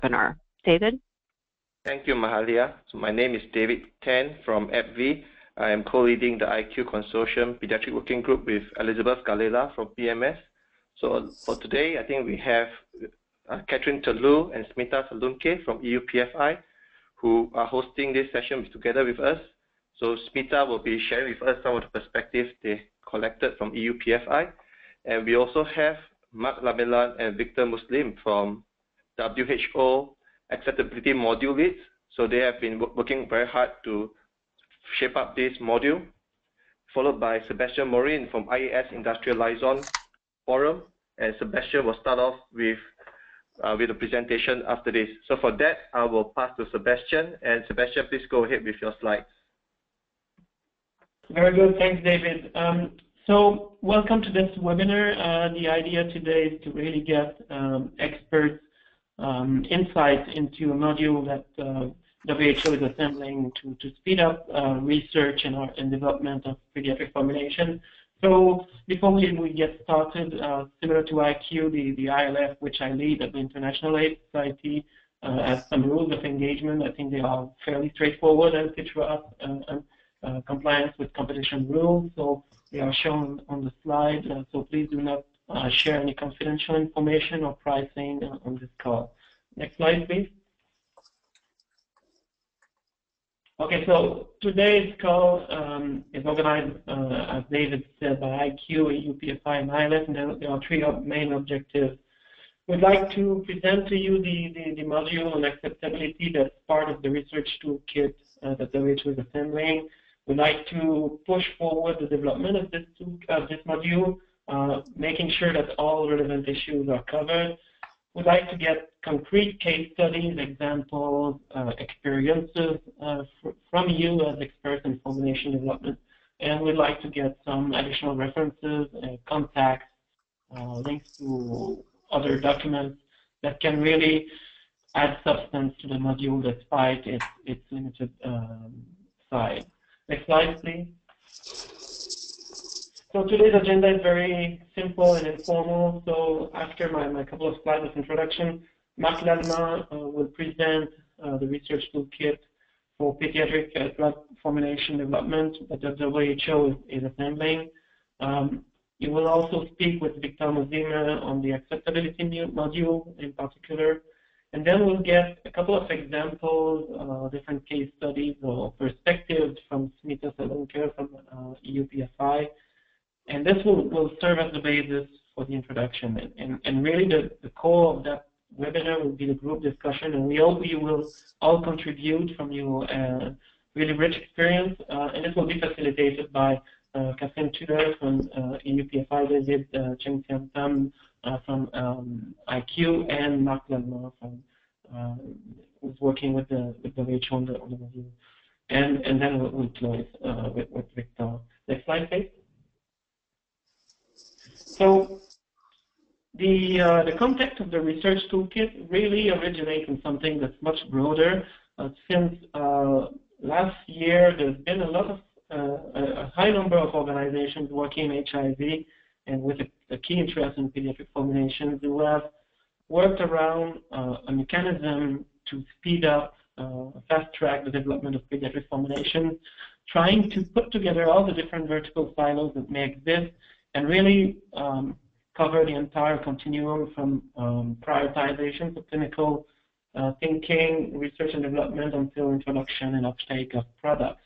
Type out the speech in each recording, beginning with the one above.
webinar. David? Thank you, Mahalia. So my name is David Tan from AbbVie. I am co-leading the IQ Consortium Pediatric Working Group with Elizabeth Galela from PMS. So for today, I think we have Catherine Telu and Smita Salunke from EUPFI, who are hosting this session together with us. So Smita will be sharing with us some of the perspectives they collected from EUPFI. And we also have Mark Lamelan and Victor Muslim from WHO Acceptability Module Leads. So they have been working very hard to shape up this module, followed by Sebastian Morin from IAS Industrial Liaison Forum. And Sebastian will start off with a presentation after this. So for that, I will pass to Sebastian. And Sebastian, please go ahead with your slides. Very good. Thanks, David. So welcome to this webinar. The idea today is to really get experts' insights into a module that WHO is assembling to speed up research and development of pediatric formulation. So before we get started, similar to IQ, the ILF, which I lead at the International AIDS Society, has some rules of engagement. I think they are fairly straightforward and fit for us, compliance with competition rules. So they are shown on the slide. So please do not share any confidential information or pricing on this call. Next slide, please. Okay, so today's call is organized, as David said, by IQ, EUPFI, and ILF, and there are three main objectives. We'd like to present to you the module on acceptability that's part of the research toolkit that WHO is assembling. We'd like to push forward the development of this module, making sure that all relevant issues are covered. We'd like to get concrete case studies, examples, experiences from you as experts in formulation development. And we'd like to get some additional references, contacts, links to other documents that can really add substance to the module despite its limited size. Next slide, please. So today's agenda is very simple and informal. So after my couple of slides of introduction, Mark Lamelan will present the research toolkit for pediatric drug formulation development that the WHO is assembling. He will also speak with Victor Muslim on the acceptability module in particular. And then we'll get a couple of examples, different case studies or perspectives from Smita Salunke from EUPFI. And this will serve as the basis for the introduction. And really the core of that webinar will be the group discussion. And we hope you will all contribute from your really rich experience. And this will be facilitated by Catherine Tudor from EUPFI, David Cheng Tam from IQ, and Mark Lamelan from who's working with the WHO on the module. And then we'll close with Victor. Next slide, please. So the context of the research toolkit really originates in something that's much broader. Since last year, there's been a lot of a high number of organizations working in HIV and with a key interest in pediatric formulations who have worked around a mechanism to speed up, fast-track the development of pediatric formulations, trying to put together all the different vertical silos that may exist and really cover the entire continuum from prioritization to clinical thinking, research and development until introduction and uptake of products.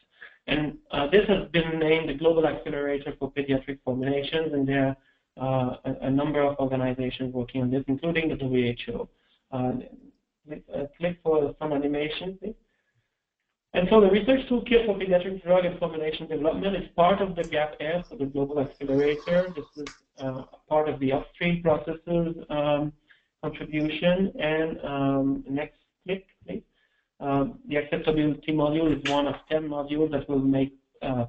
And this has been named the Global Accelerator for Pediatric Formulations, and there are a number of organizations working on this, including the WHO. Click for some animation, please. And so the research toolkit for pediatric drug and formulation development is part of the GAP-F, the Global Accelerator. This is part of the upstream processes contribution. And next click, please. The acceptability module is one of 10 modules that will make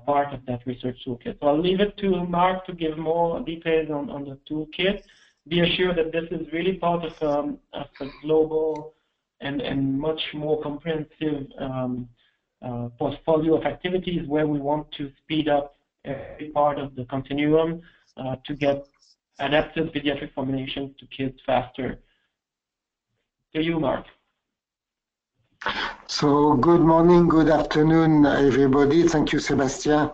part of that research toolkit. So I'll leave it to Mark to give more details on the toolkit. Be assured that this is really part of a global and much more comprehensive portfolio of activities where we want to speed up every part of the continuum to get adapted pediatric formulations to kids faster. To you, Mark. So good morning, good afternoon, everybody. Thank you, Sebastien.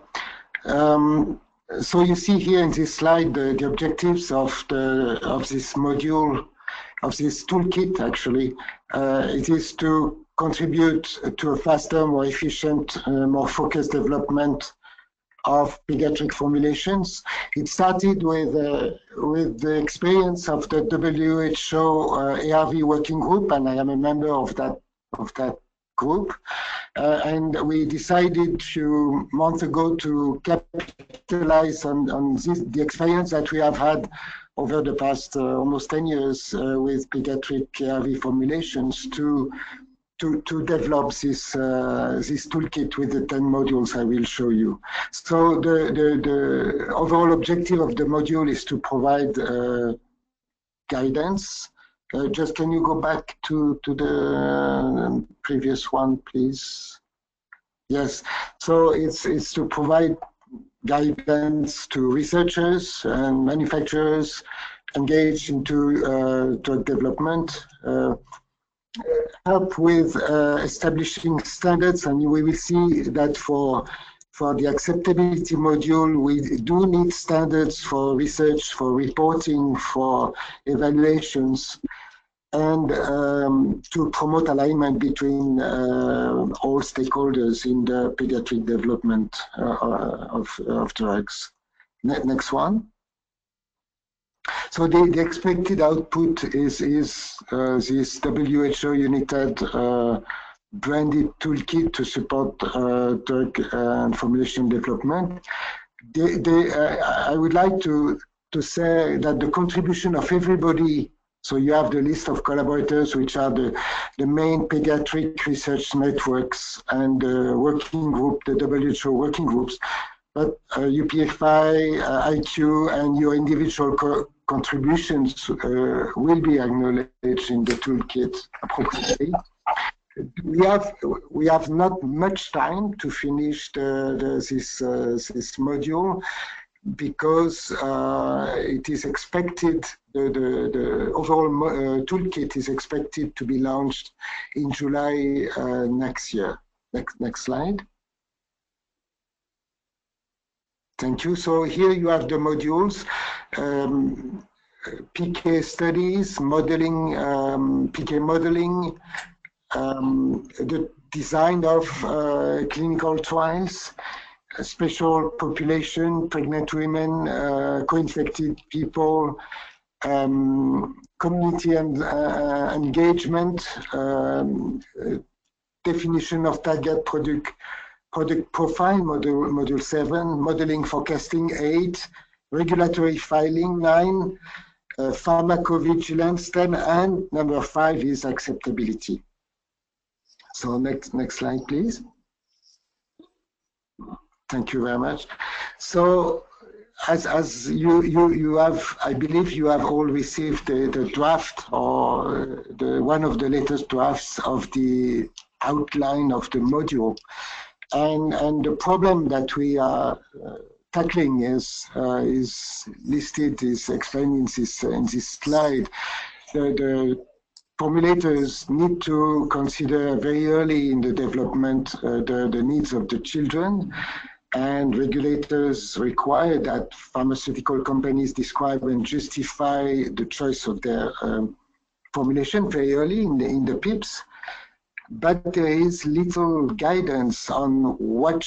So you see here in this slide the objectives of this module, of this toolkit. Actually, it is to contribute to a faster, more efficient, more focused development of pediatric formulations. It started with the experience of the WHO ARV working group, and I am a member of that group. And we decided a few months ago to capitalize on the experience that we have had over the past almost 10 years with pediatric ARV formulations to develop this toolkit with the 10 modules I will show you. So the overall objective of the module is to provide guidance. Just can you go back to the previous one, please? Yes. So it's to provide guidance to researchers and manufacturers engaged into drug development, help with establishing standards, and we will see that for the acceptability module, we do need standards for research, for reporting, for evaluations, and to promote alignment between all stakeholders in the pediatric development of drugs. Next one. So the expected output is this WHO United branded toolkit to support drug and formulation development. I would like to say that the contribution of everybody, so you have the list of collaborators, which are the main pediatric research networks and the working group, the WHO working groups, but UPFI, IQ, and your individual contributions will be acknowledged in the toolkit appropriately. We have not much time to finish this module because it is expected, the overall toolkit is expected to be launched in July next year. Next slide. Thank you. So here you have the modules, PK studies, modeling, PK modeling, the design of clinical trials, special population, pregnant women, co-infected people, community and engagement, definition of target product profile, module 7, modeling forecasting 8, regulatory filing 9, pharmacovigilance 10, and number 5 is acceptability. So next slide, please. Thank you very much. So as you have, I believe you have all received the draft or one of the latest drafts of the outline of the module. And the problem that we are tackling is listed, is explained in this slide. The formulators need to consider very early in the development the needs of the children, and regulators require that pharmaceutical companies describe and justify the choice of their formulation very early in the PIPs. But there is little guidance on what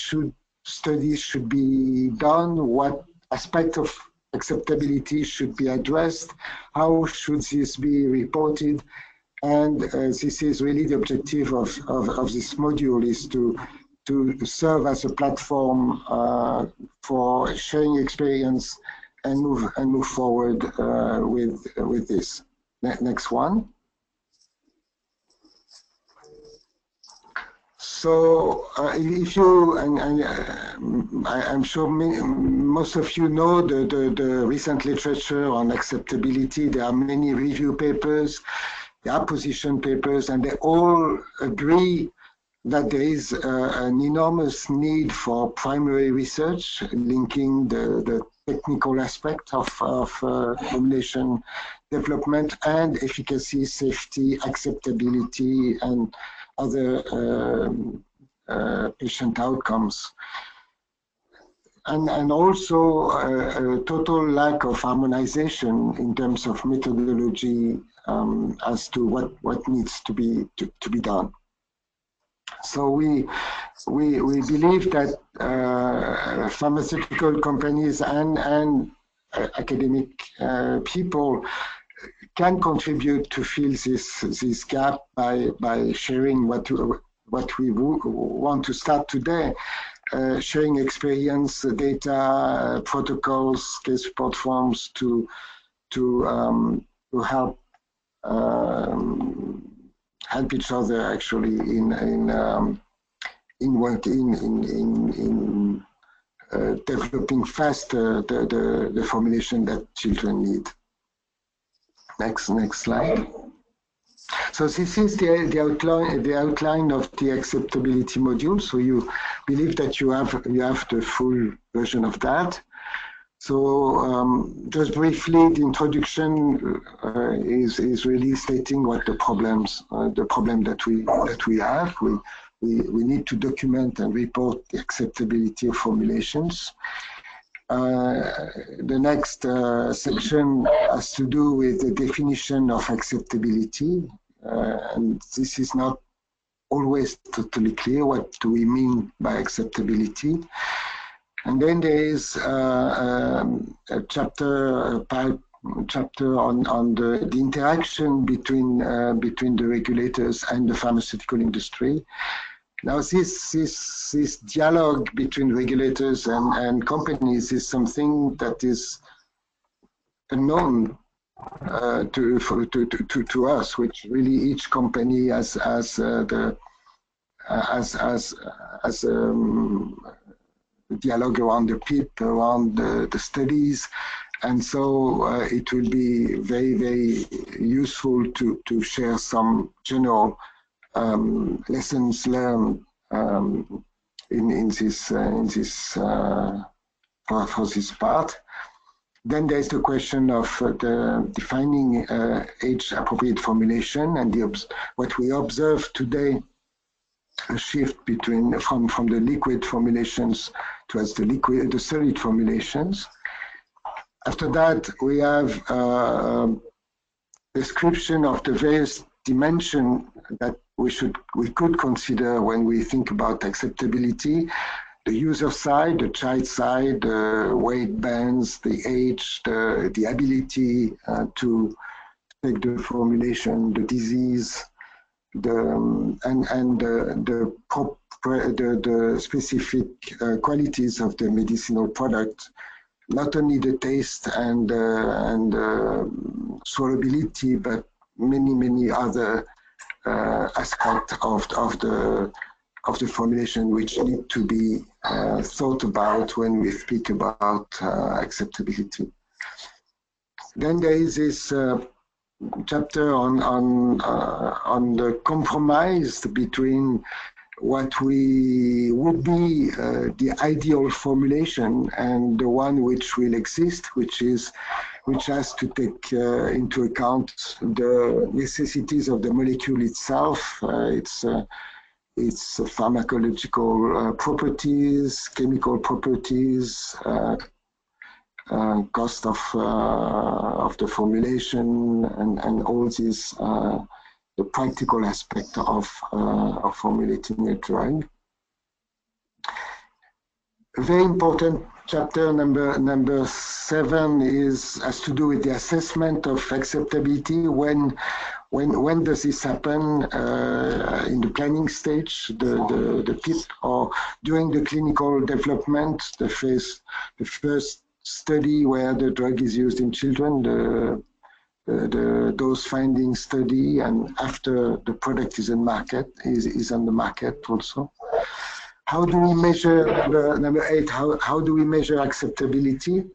studies should be done, what aspect of acceptability should be addressed, how should this be reported, and this is really the objective of this module, is to serve as a platform for sharing experience and move forward with this. Next one. So if you, I'm sure most of you know the recent literature on acceptability. There are many review papers, there are position papers, and they all agree that there is an enormous need for primary research linking the technical aspect of formulation development and efficacy, safety, acceptability, and other patient outcomes. And also a total lack of harmonization in terms of methodology as to what needs to be done. So we believe that pharmaceutical companies and academic people can contribute to fill this gap by sharing what we want to start today. Sharing experience, data, protocols, case report forms to help help each other actually in developing faster the formulation that children need. Next slide. So this is the outline of the acceptability module. So you believe that you have the full version of that. So just briefly, the introduction is really stating what the problem that we have. We need to document and report the acceptability of formulations. The next section has to do with the definition of acceptability, and this is not always totally clear. What do we mean by acceptability? And then there is a chapter on the interaction between the regulators and the pharmaceutical industry. Now, this dialogue between regulators and companies is something that is unknown to us, which really each company has dialogue around the PIP, around the studies, and so it will be very useful to share some general lessons learned in this for this part. Then there's the question of the defining age-appropriate formulation, and what we observe today, a shift from the liquid formulations towards the solid formulations. After that, we have description of the various dimensions that we could consider when we think about acceptability: the user side, the child side, the weight bands, the age, the ability to take the formulation, the disease, the specific qualities of the medicinal product, not only the taste and swallowability, but many other aspects of the formulation which need to be thought about when we speak about acceptability. Then there is this chapter on the compromise between what would be the ideal formulation and the one which will exist, which has to take into account the necessities of the molecule itself, its pharmacological properties, chemical properties, cost of the formulation, and all these the practical aspect of formulating a drug. A very important chapter, number 7, has to do with the assessment of acceptability. When does this happen? In the planning stage, the PIP, or during the clinical development, the first study where the drug is used in children, the dose finding study, and after the product is on the market also. How do we measure, number 8, how do we measure acceptability?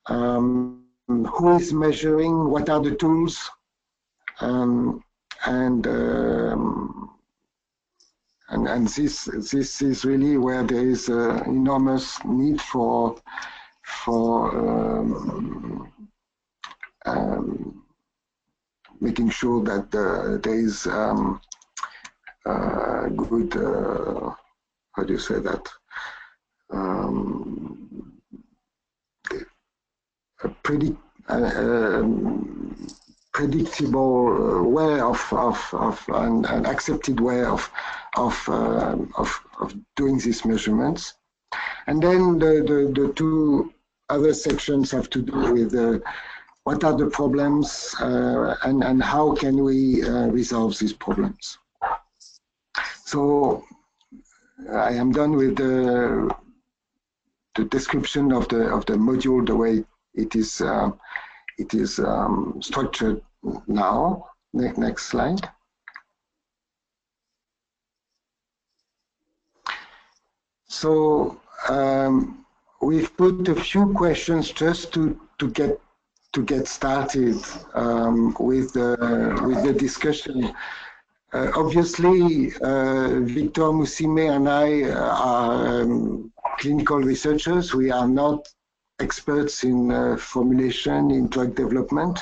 Who is measuring? What are the tools? And this is really where there is an enormous need for making sure that there is good, how do you say that? A predictable way of an accepted way of doing these measurements. And then the two other sections have to do with what are the problems and how can we resolve these problems. So I am done with the description of the module, the way it is structured now. Next slide. So we've put a few questions just to get started with the discussion. Obviously, Victor Musime and I are clinical researchers. We are not experts in formulation, in drug development.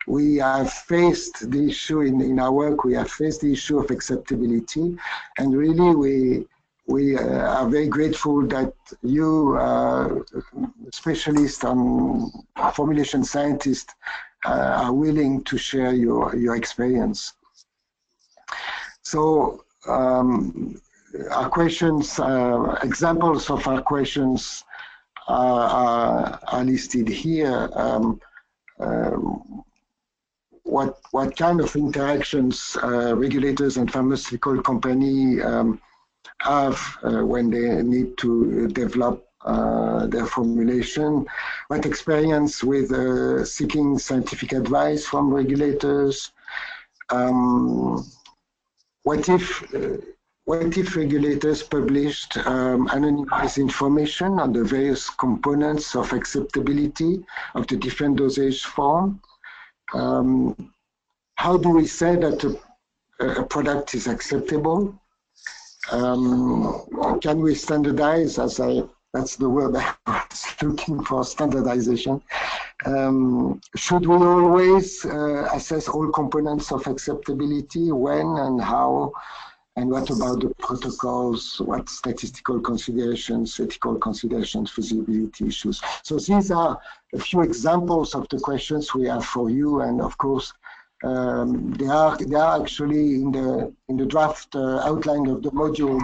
We have faced the issue in our work. We have faced the issue of acceptability, and really we are very grateful that you, specialists and formulation scientists, are willing to share your experience. So our questions, examples of our questions are listed here. What kind of interactions regulators and pharmaceutical company have when they need to develop their formulation? What experience with seeking scientific advice from regulators? What if regulators published anonymized information on the various components of acceptability of the different dosage form? How do we say that a product is acceptable? Can we standardize, that's the word I was looking for, standardization. Should we always assess all components of acceptability? When and how? And what about the protocols? What statistical considerations, ethical considerations, feasibility issues? So these are a few examples of the questions we have for you. And of course, they are actually in the draft outline of the module.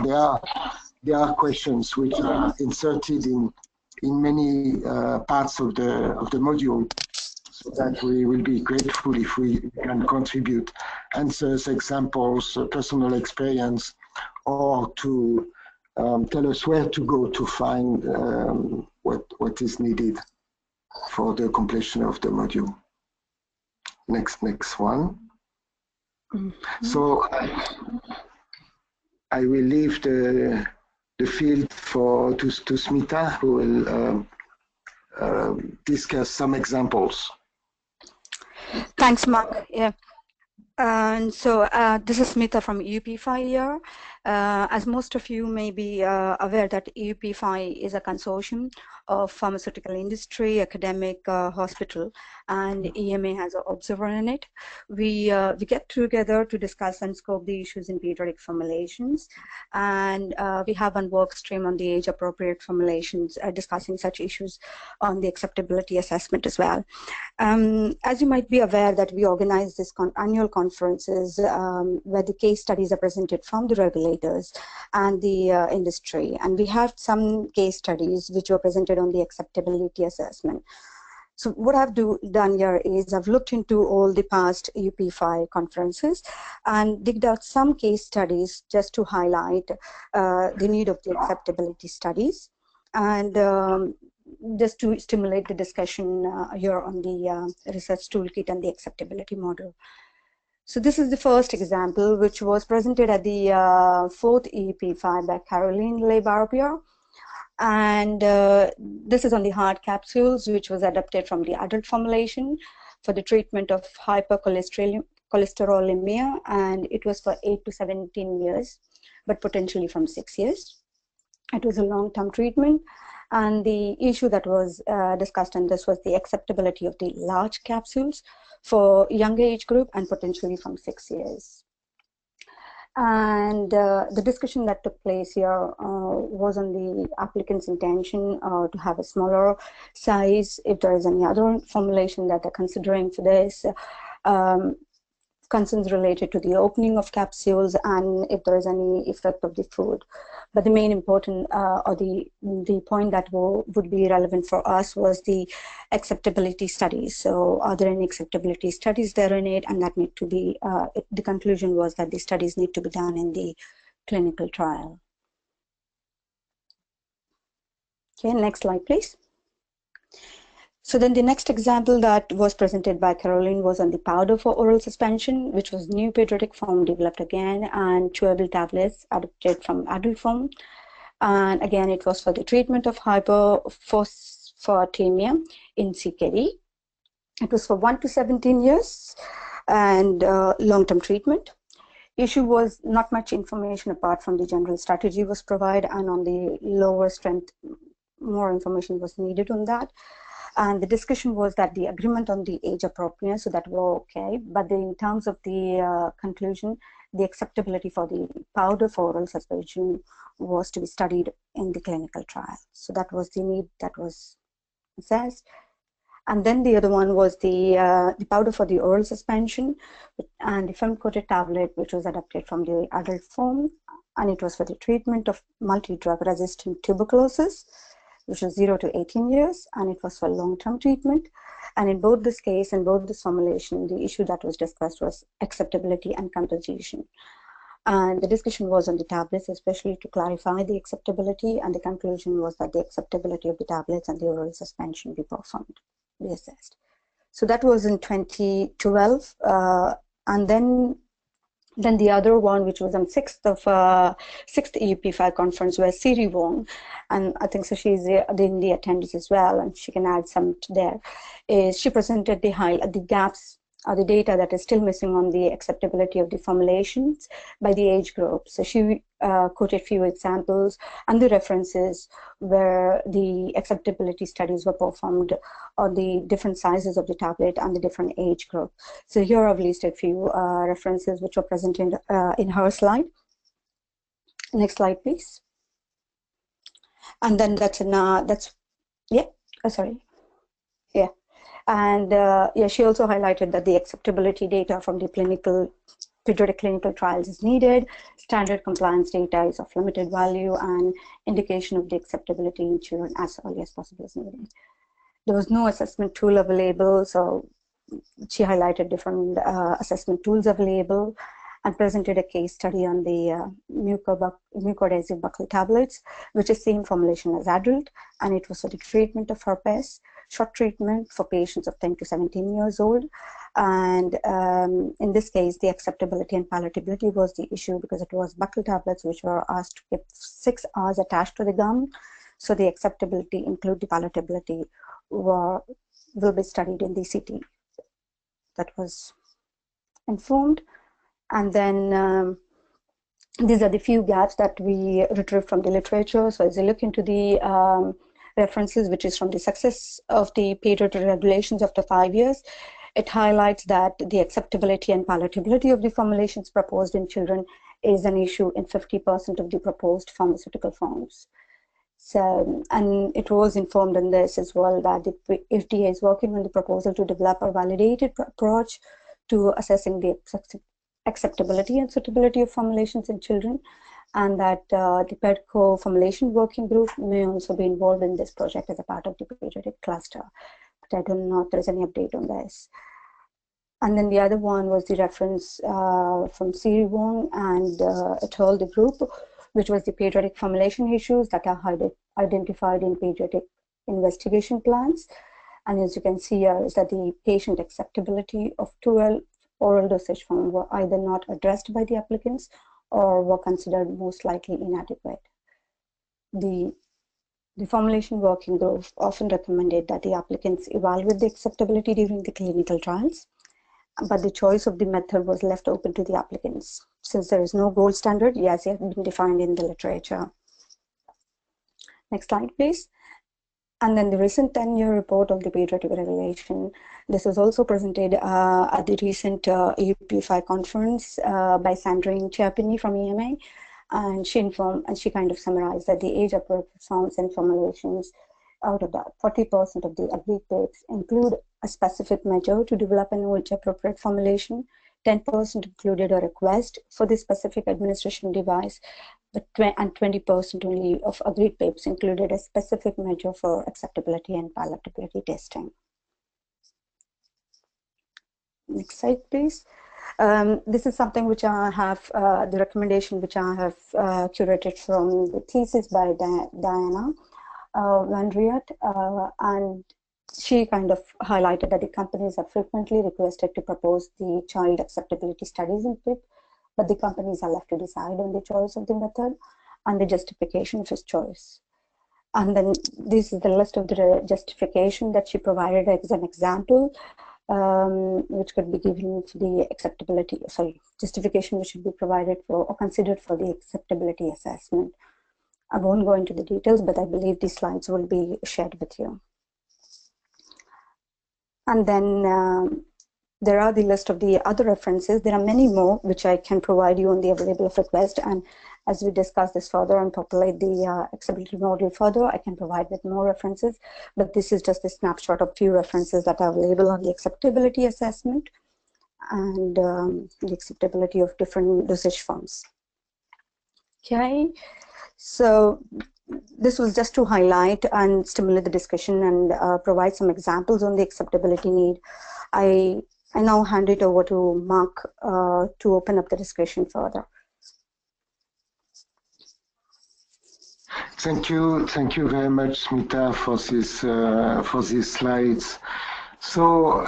There are questions which are inserted in many parts of the module, so that we will be grateful if we can contribute answers, examples, personal experience, or to tell us where to go to find what is needed for the completion of the module. Next one. Mm-hmm. So I will leave the field to Smita, who will discuss some examples. Thanks, Mark. Yeah. And so this is Smita from EUP5 here. As most of you may be aware that EUP5 is a consortium of pharmaceutical industry, academic, hospital, and EMA has an observer in it. We get together to discuss and scope the issues in pediatric formulations, and we have one work stream on the age-appropriate formulations, discussing such issues on the acceptability assessment as well. As you might be aware that we organize this annual conferences where the case studies are presented from the regulators and the industry, and we have some case studies which were presented on the acceptability assessment. So what I've done here is I've looked into all the past EUP5 conferences and digged out some case studies just to highlight the need of the acceptability studies, and just to stimulate the discussion here on the research toolkit and the acceptability model. So this is the first example, which was presented at the 4th EUP5 by Caroline Le-Barbier. And this is on the hard capsules, which was adapted from the adult formulation for the treatment of hypercholesterolemia, and it was for 8 to 17 years, but potentially from 6 years. It was a long-term treatment, and the issue that was discussed in this was the acceptability of the large capsules for younger age group and potentially from 6 years. And the discussion that took place here was on the applicant's intention to have a smaller size, if there is any other formulation that they're considering for this, concerns related to the opening of capsules, and if there is any effect of the food. But the main important or the point that would be relevant for us was the acceptability studies. So are there any acceptability studies there in it, and that need to be, the conclusion was that the studies need to be done in the clinical trial. Okay, next slide, please. So then the next example that was presented by Caroline was on the powder for oral suspension, which was new pediatric form developed again, and chewable tablets adapted from adult form. And again, it was for the treatment of hyperphosphatemia in CKD. It was for 1 to 17 years and long-term treatment. Issue was not much information apart from the general strategy was provided, and on the lower strength, more information was needed on that. And the discussion was that the agreement on the age appropriateness, so that were okay, but in terms of the conclusion, the acceptability for the powder for oral suspension was to be studied in the clinical trial. So that was the need that was assessed. And then the other one was the powder for the oral suspension and the film-coated tablet, which was adapted from the adult form, and it was for the treatment of multi-drug resistant tuberculosis, which was 0 to 18 years, and it was for long-term treatment. And in both this case and both this formulation, the issue that was discussed was acceptability and composition. And the discussion was on the tablets, especially to clarify the acceptability, and the conclusion was that the acceptability of the tablets and the oral suspension be performed, be assessed. So that was in 2012, and then the other one, which was on 6th EUP5 conference, where Siri Wong, and I think so she's in the attendance as well, and she can add some to there, is she presented the gaps or the data that is still missing on the acceptability of the formulations by the age group. So she quoted few examples and the references where the acceptability studies were performed on the different sizes of the tablet and the different age group. So here I've listed few references which were presented in her slide. Next slide, please. And then And yeah, she also highlighted that the acceptability data from the pediatric clinical trials is needed. Standard compliance data is of limited value, and indication of the acceptability in children as early as possible is needed. There was no assessment tool available, so she highlighted different assessment tools available and presented a case study on the mucoadhesive buccal tablets, which is same formulation as adult, and it was for the treatment of herpes, short treatment for patients of 10 to 17 years old. And in this case, the acceptability and palatability was the issue because it was buccal tablets which were asked to keep 6 hours attached to the gum. So the acceptability include the palatability will be studied in the CT. That was informed. And then these are the few gaps that we retrieved from the literature. So as you look into the references, which is from the success of the pediatric regulations after 5 years, it highlights that the acceptability and palatability of the formulations proposed in children is an issue in 50% of the proposed pharmaceutical forms. So, and it was informed in this as well that the FDA is working on the proposal to develop a validated approach to assessing the acceptability and suitability of formulations in children, and that the PEDCO formulation working group may also be involved in this project as a part of the pediatric cluster. But I don't know if there is any update on this. And then the other one was the reference from Siri Wong and et al. The group, which was the pediatric formulation issues that are identified in pediatric investigation plans. And as you can see here is that the patient acceptability of 12 oral dosage form were either not addressed by the applicants or were considered most likely inadequate. The formulation working group often recommended that the applicants evaluate the acceptability during the clinical trials, but the choice of the method was left open to the applicants since there is no gold standard as it has been defined in the literature. Next slide, please. And then the recent 10-year report of the pediatric regulation. This was also presented at the recent EUP5 conference by Sandrine Chiappini from EMA. And she kind of summarized that the age-appropriate forms and formulations, out of that, 40% of the agreed papers include a specific measure to develop an age-appropriate formulation. 10% included a request for the specific administration device, and 20% only of agreed papers included a specific measure for acceptability and palatability testing. Next slide, please. This is something which I have, the recommendation which I have curated from the thesis by Diana Van Riet, and she kind of highlighted that the companies are frequently requested to propose the child acceptability studies in PIP, but the companies are left to decide on the choice of the method and the justification of his choice. And then this is the list of the justification that she provided as an example, which could be given for the acceptability, justification which should be provided for or considered for the acceptability assessment. I won't go into the details, but I believe these slides will be shared with you. And then there are the list of the other references. There are many more which I can provide you on the available of request. And as we discuss this further and populate the acceptability module further, I can provide with more references. But this is just a snapshot of few references that are available on the acceptability assessment and the acceptability of different dosage forms. Okay, so this was just to highlight and stimulate the discussion and provide some examples on the acceptability need. I now hand it over to Mark to open up the discussion further. Thank you very much, Smita, for these slides. So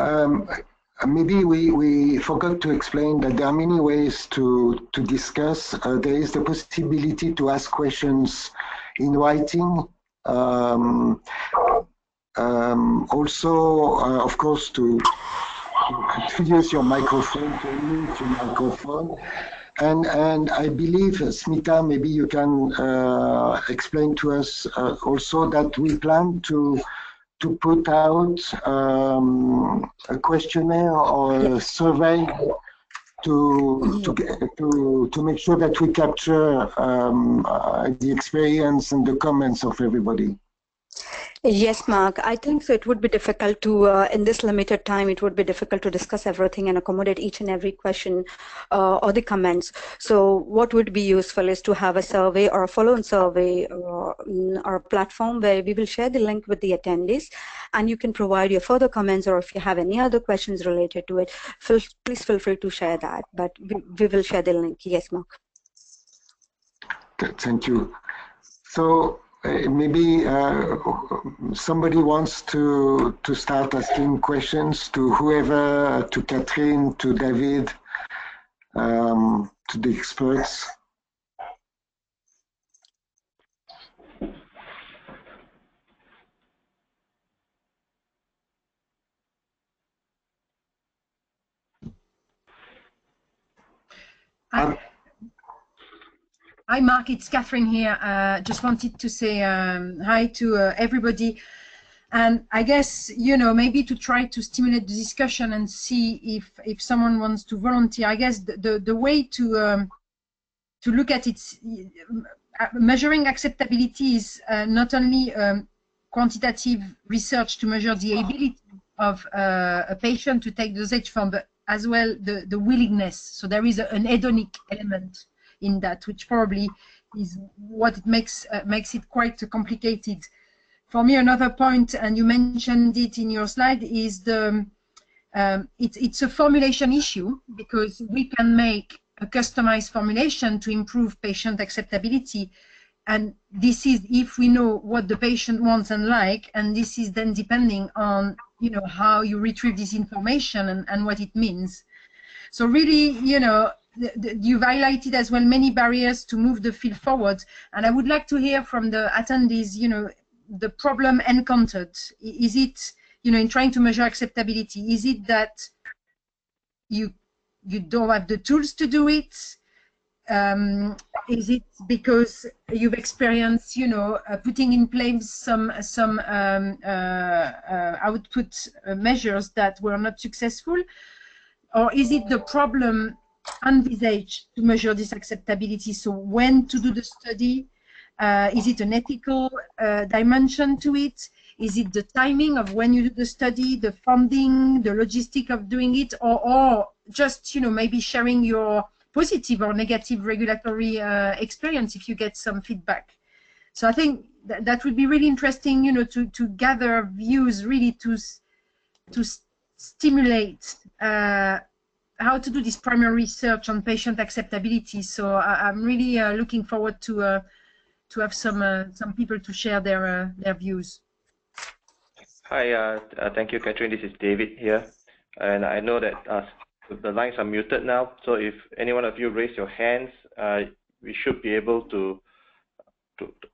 maybe we forgot to explain that there are many ways to discuss. There is the possibility to ask questions in writing. Also, of course, to use your microphone, to mute your microphone. And I believe, Smita, maybe you can explain to us also that we plan to put out a questionnaire or a survey to make sure that we capture the experience and the comments of everybody. Yes, Mark. I think so. It would be difficult to, in this limited time, it would be difficult to discuss everything and accommodate each and every question or the comments. So what would be useful is to have a survey or a follow-on survey or a platform where we will share the link with the attendees, and you can provide your further comments, or if you have any other questions related to it, please feel free to share that. But we will share the link. Yes, Mark. Thank you. So maybe somebody wants to start asking questions to whoever, to Catherine, to David, to the experts. Hi, Mark, it's Catherine here. Just wanted to say hi to everybody. And I guess, you know, maybe to try to stimulate the discussion and see if someone wants to volunteer. I guess the way to look at it, measuring acceptability is not only quantitative research to measure the ability of a patient to take dosage form, but as well the willingness. So there is an hedonic element in that, which probably is what it makes it quite complicated. For me, another point, and you mentioned it in your slide, is it's a formulation issue, because we can make a customized formulation to improve patient acceptability, and this is if we know what the patient wants and like, and this is then depending on, you know, how you retrieve this information and what it means. So really, you know, you've highlighted as well many barriers to move the field forward, and I would like to hear from the attendees, you know, the problem encountered. Is it, you know, in trying to measure acceptability, is it that you don't have the tools to do it? is it because you've experienced, you know, putting in place some output measures that were not successful, or is it the problem envisaged to measure this acceptability? So when to do the study? Is it an ethical dimension to it? Is it the timing of when you do the study, the funding, the logistic of doing it, or just, you know, maybe sharing your positive or negative regulatory experience if you get some feedback? So I think that would be really interesting, you know, to gather views, really to stimulate how to do this primary research on patient acceptability. So I'm really looking forward to have some people to share their views. Hi, thank you, Catherine. This is David here, and I know that the lines are muted now. So if any one of you raise your hands, we should be able to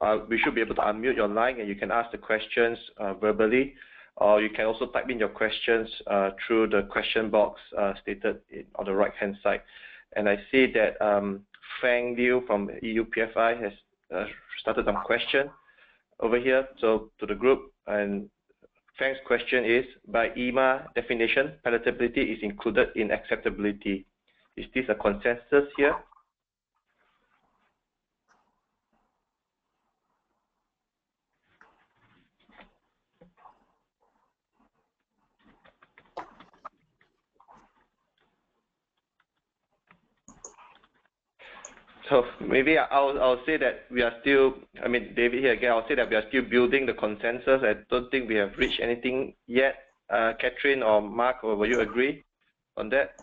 unmute your line, and you can ask the questions verbally, or you can also type in your questions through the question box stated on the right-hand side. And I see that Fang Liu from EUPFI has started some question over here. So to the group, and Fang's question is, by EMA definition, palatability is included in acceptability. Is this a consensus here? So maybe I'll say that we are still, I mean, David here again, I'll say that we are still building the consensus. I don't think we have reached anything yet. Catherine or Mark, or will you agree on that?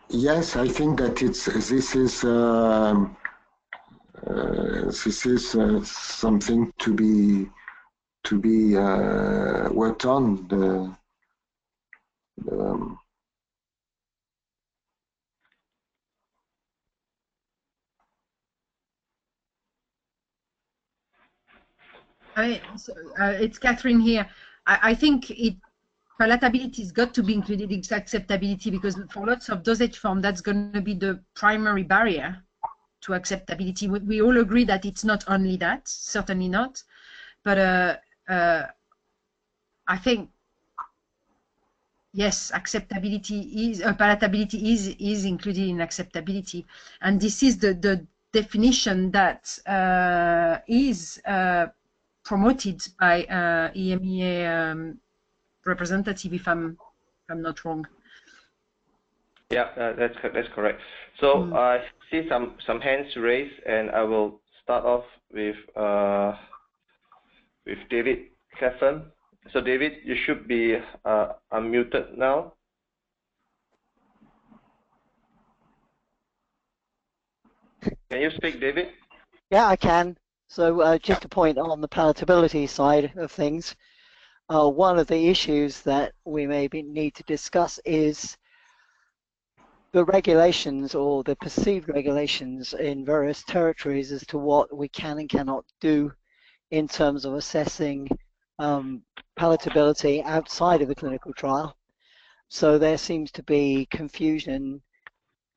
Yes, I think that this is something to be worked on. It's Catherine here. I think palatability has got to be included in acceptability, because for lots of dosage form, that's going to be the primary barrier to acceptability. We all agree that it's not only that, certainly not, but I think, yes, palatability is included in acceptability, and this is the definition that is promoted by EMEA representative, if I'm not wrong. Yeah, that's correct. So I see some hands raised, and I will start off with David Catherine. So David, you should be unmuted now. Can you speak, David? Yeah, I can. So just a point on the palatability side of things. One of the issues that we maybe need to discuss is the regulations, or the perceived regulations in various territories, as to what we can and cannot do in terms of assessing palatability outside of the clinical trial. So there seems to be confusion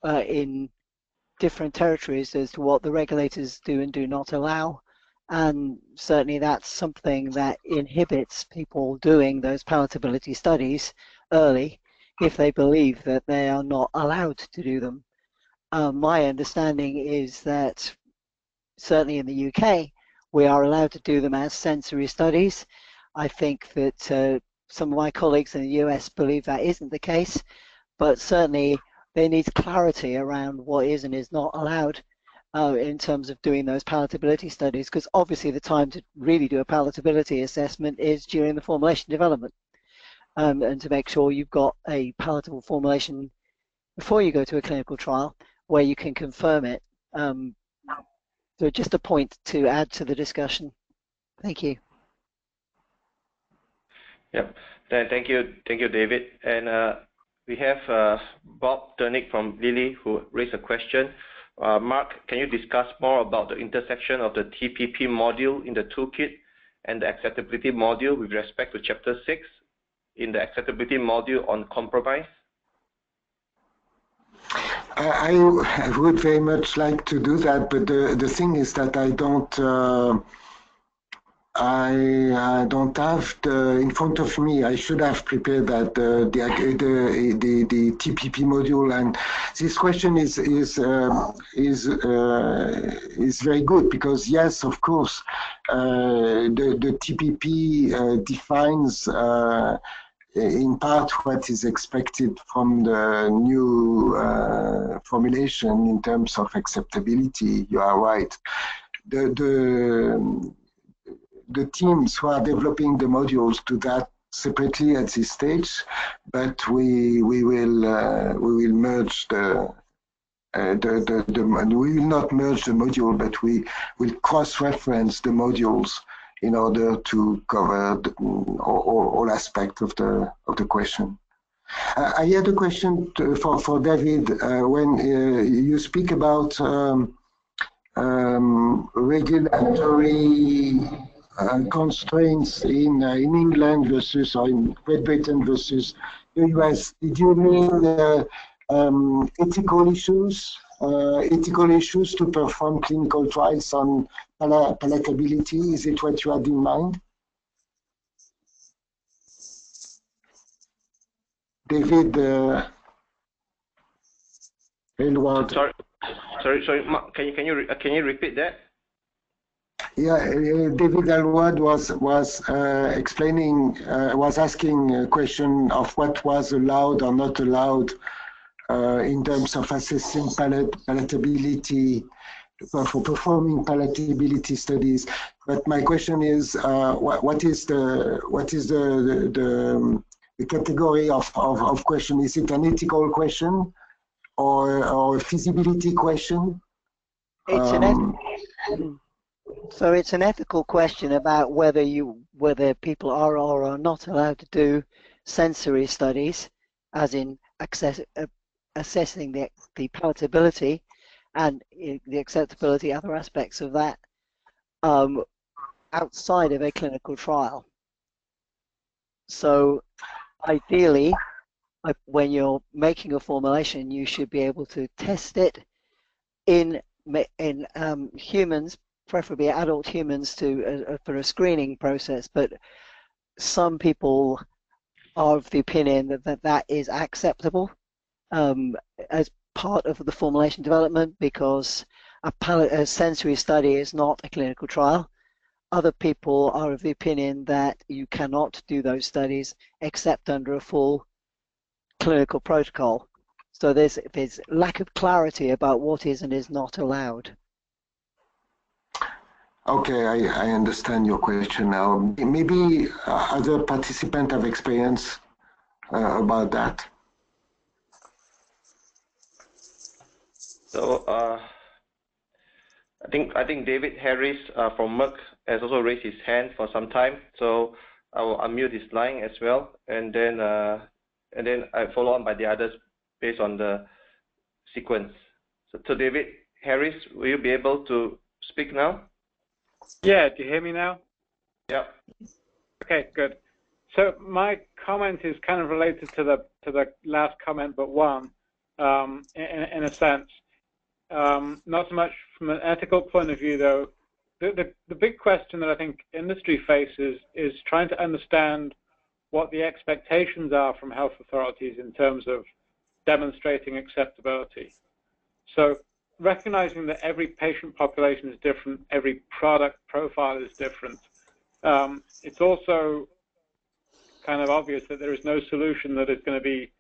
in different territories as to what the regulators do and do not allow, and certainly that's something that inhibits people doing those palatability studies early if they believe that they are not allowed to do them. My understanding is that certainly in the UK we are allowed to do them as sensory studies. I think that some of my colleagues in the US believe that isn't the case, but certainly there needs clarity around what is and is not allowed in terms of doing those palatability studies, because obviously the time to really do a palatability assessment is during the formulation development, and to make sure you've got a palatable formulation before you go to a clinical trial where you can confirm it. So just a point to add to the discussion. Thank you. Yep. Thank you, David. And we have Bob Turnick from Lilly who raised a question. Mark, can you discuss more about the intersection of the TPP module in the toolkit and the acceptability module with respect to Chapter 6 in the acceptability module on compromise? I would very much like to do that, but the thing is that I don't have in front of me. I should have prepared that the TPP module, and this question is very good because yes, of course, the TPP defines in part what is expected from the new formulation in terms of acceptability. You are right. The teams who are developing the modules do that separately at this stage, but we will merge we will not merge the module, but we will cross-reference the modules in order to cover all aspects of the question. I had a question for David. When you speak about regulatory constraints in England versus or in Great Britain versus the US, did you mean ethical issues to perform clinical trials on palatability? Is it what you had in mind? David Aylward. Sorry, Mark, can you repeat that? Yeah, David Aylward was asking a question of what was allowed or not allowed in terms of assessing palatability for performing palatability studies. But my question is, what is the category of question? Is it an ethical question or a feasibility question? It's an ethical question about whether people are or are not allowed to do sensory studies, as in assessing the palatability and the acceptability, other aspects of that, outside of a clinical trial. So ideally, when you're making a formulation, you should be able to test it in humans, preferably adult humans, for a screening process. But some people are of the opinion that is acceptable as part of the formulation development, because a sensory study is not a clinical trial. Other people are of the opinion that you cannot do those studies except under a full clinical protocol. So there's lack of clarity about what is and is not allowed. Okay, I understand your question now. Maybe other participants have experience about that. So I think David Harris from Merck has also raised his hand for some time. So I will unmute his line as well, and then I follow on by the others based on the sequence. So David Harris, will you be able to speak now? Yeah, do you hear me now? Yeah. Okay, good. So my comment is kind of related to the last comment, but one, in a sense. Not so much from an ethical point of view, though. The big question that I think industry faces is trying to understand what the expectations are from health authorities in terms of demonstrating acceptability. So recognizing that every patient population is different, every product profile is different, it's also kind of obvious that there is no solution that is going to be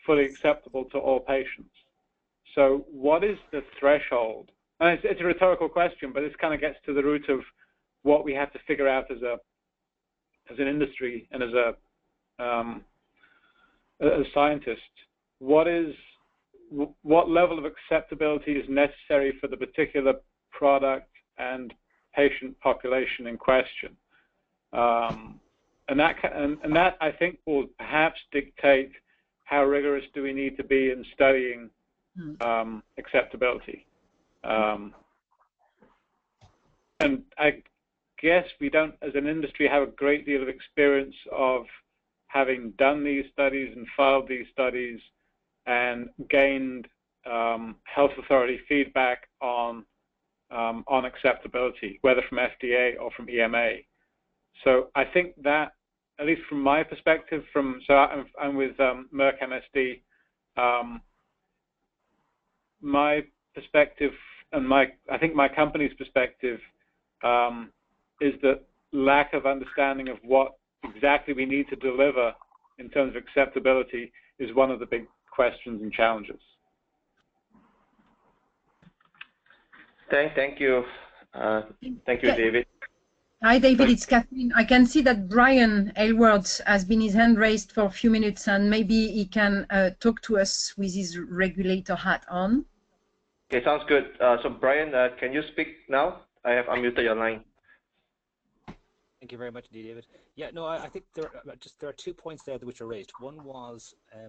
fully acceptable to all patients. So what is the threshold? And it's a rhetorical question, but this kind of gets to the root of what we have to figure out as an industry and as scientists. What level of acceptability is necessary for the particular product and patient population in question? And that I think will perhaps dictate how rigorous do we need to be in studying acceptability. And I guess we don't, as an industry, have a great deal of experience of having done these studies and filed these studies and gained health authority feedback on acceptability, whether from FDA or from EMA. So I think that, at least from my perspective, I'm with Merck MSD. My perspective and I think my company's perspective is that lack of understanding of what exactly we need to deliver in terms of acceptability is one of the big questions and challenges. Thank you. Thank you, David. Hi, David. It's Kathleen. I can see that Brian Aylward has been his hand raised for a few minutes, and maybe he can talk to us with his regulator hat on. Okay, sounds good. So, Brian, can you speak now? I have unmuted your line. Thank you very much indeed, David. Yeah, no, I think there are 2 points there which are raised. One was, I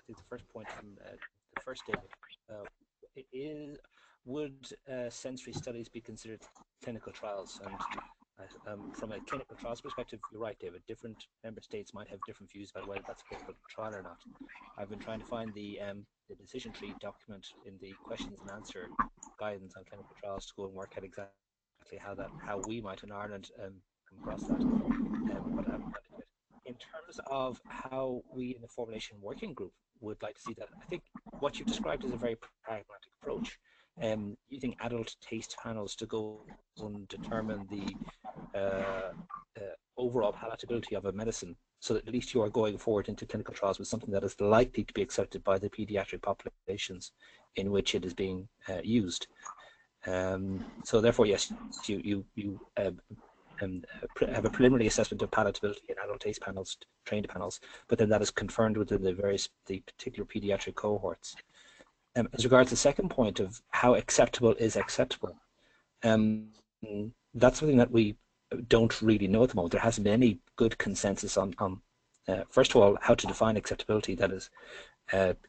think the first point from the first David, would sensory studies be considered clinical trials? And from a clinical trials perspective, you're right, David. Different member states might have different views about whether that's a clinical trial or not. I've been trying to find the decision tree document in the questions and answer guidance on clinical trials to go and work out exactly how we might in Ireland come across that. But in terms of how we in the formulation working group would like to see that, I think what you've described is a very pragmatic approach. Using adult taste panels to go and determine the overall palatability of a medicine, so that at least you are going forward into clinical trials with something that is likely to be accepted by the pediatric populations in which it is being used. So therefore, yes, you have a preliminary assessment of palatability in adult taste panels, trained panels, but then that is confirmed within the particular pediatric cohorts. As regards the second point of how acceptable is acceptable, that's something that we don't really know at the moment. There hasn't been any good consensus on first of all, how to define acceptability that is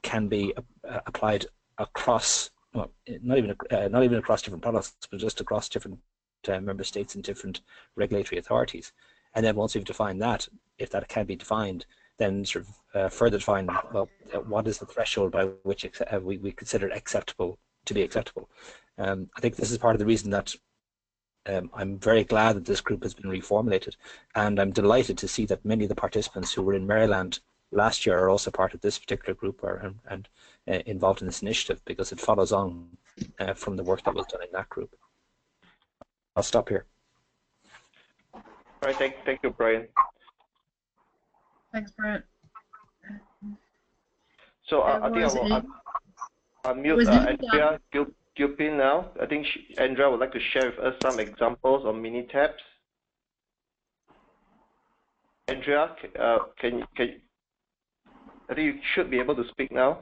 can be applied across, well, not even across different products, but just across different member states and different regulatory authorities. And then once we've defined that, if that can be defined, then sort of further define, well, what is the threshold by which we consider acceptable to be acceptable. I think this is part of the reason that I'm very glad that this group has been reformulated, and I'm delighted to see that many of the participants who were in Maryland last year are also part of this particular group and involved in this initiative, because it follows on from the work that was done in that group. I'll stop here. All right, thank you, Brian. Thanks, Brian. So I think I'll mute Andrea Gilpin now. I think Andrea would like to share with us some examples of mini tabs. Andrea, can you, I think you should be able to speak now.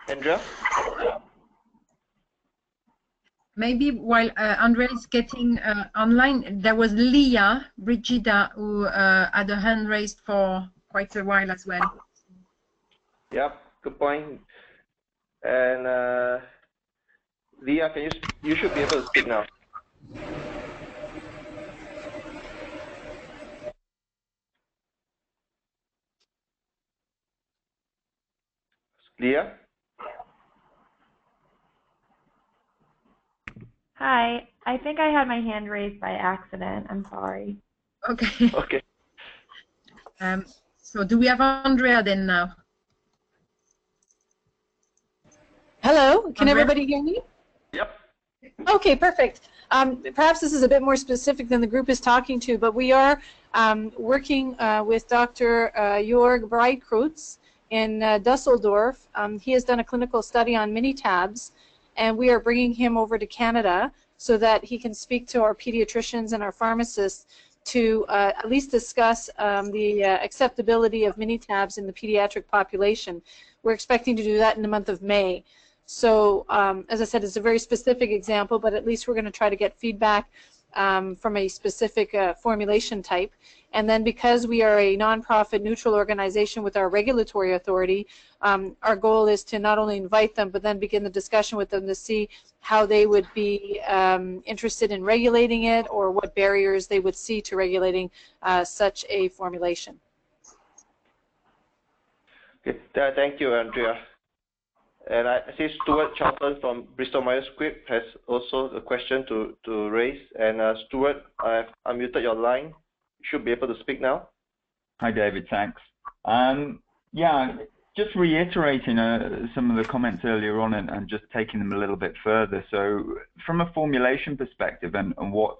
Andrea? Maybe while Andrea is getting online, there was Leah Brigida who had a hand raised for quite a while as well. Yep, good point. And Leah, you should be able to speak now. Leah? Hi, I think I had my hand raised by accident. I'm sorry. Okay. Okay. So do we have Andrea then now? Hello, can everybody hear me? Yep. Okay, perfect. Perhaps this is a bit more specific than the group is talking to, but we are working with Dr. Jörg Breitkrutz in Dusseldorf. He has done a clinical study on mini tabs, and we are bringing him over to Canada so that he can speak to our pediatricians and our pharmacists to at least discuss the acceptability of mini tabs in the pediatric population. We're expecting to do that in the month of May. So as I said, it's a very specific example, but at least we're going to try to get feedback from a specific formulation type. And then because we are a nonprofit neutral organization with our regulatory authority, our goal is to not only invite them, but then begin the discussion with them to see how they would be interested in regulating it, or what barriers they would see to regulating such a formulation. Okay, thank you, Andrea. And I see Stuart Charlton from Bristol Myers Squibb has also a question to raise. And Stuart, I've unmuted your line. You should be able to speak now. Hi, David. Thanks. Yeah, just reiterating some of the comments earlier on and just taking them a little bit further. So, from a formulation perspective and what